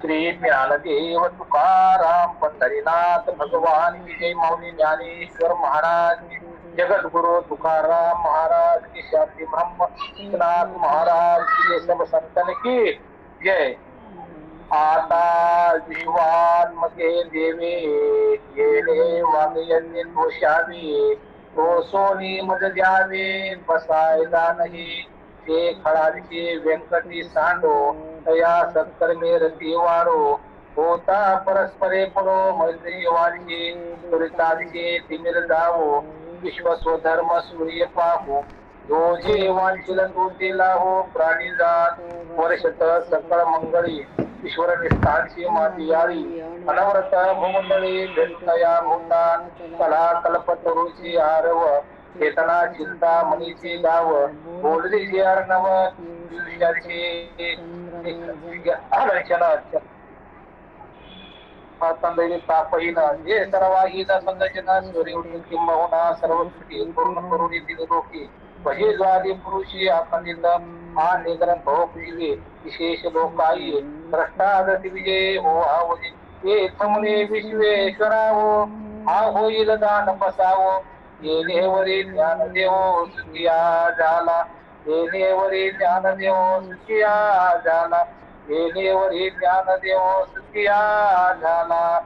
श्री ज्ञानदेव तुकाराम पंढरीनाथ भगवान की जय. माऊली ज्ञानेश्वर महाराज की, जगद्गुरु तुकाराम महाराज की, शांती ब्रह्म नाथ महाराज की, सब संतन की जय. आता जीवान मध्ये देवे गेले वागयने दोषावे, तो सोनी मज द्यावे बसायला नाही. ते खळाचे व्यंकटी सांडो, तया सत्कर्मे रती वाढो. होता परस्परे पडो मैत्री वाढी, तुरिताचे तिमिर जावो. विश्व स्वधर्म सूर्य पाहू, जो जे वांछिल तो ते लाहो. प्राणी जात वर्षत सकळ मंगळी, ईश्वर निष्ठांची माती याळी. अनवरत भूमंडळी भेटया भूता, कला कल्पतरुची आरव. चेतना चिंता मनीची गाव, बोलली अर्णव तापहीन जे सर्वाहीन संगचना सूर्य किंबहुना सर्व पूर्ण करून येतील लोकी. भजे ज्वाली पुरुषी आखंडित हा निग्रह भोगविले विशेष लोकाई. भ्रष्टादती विजय हो आवजे, ते थमणे विश्वेश्वरावो. हा होईल दान बसावो, येणेवरी ज्ञान देव सुखिया झाला. येणेवरी ज्ञान देव सुखिया झाला. येणेवरी ज्ञान देव सुखिया झाला.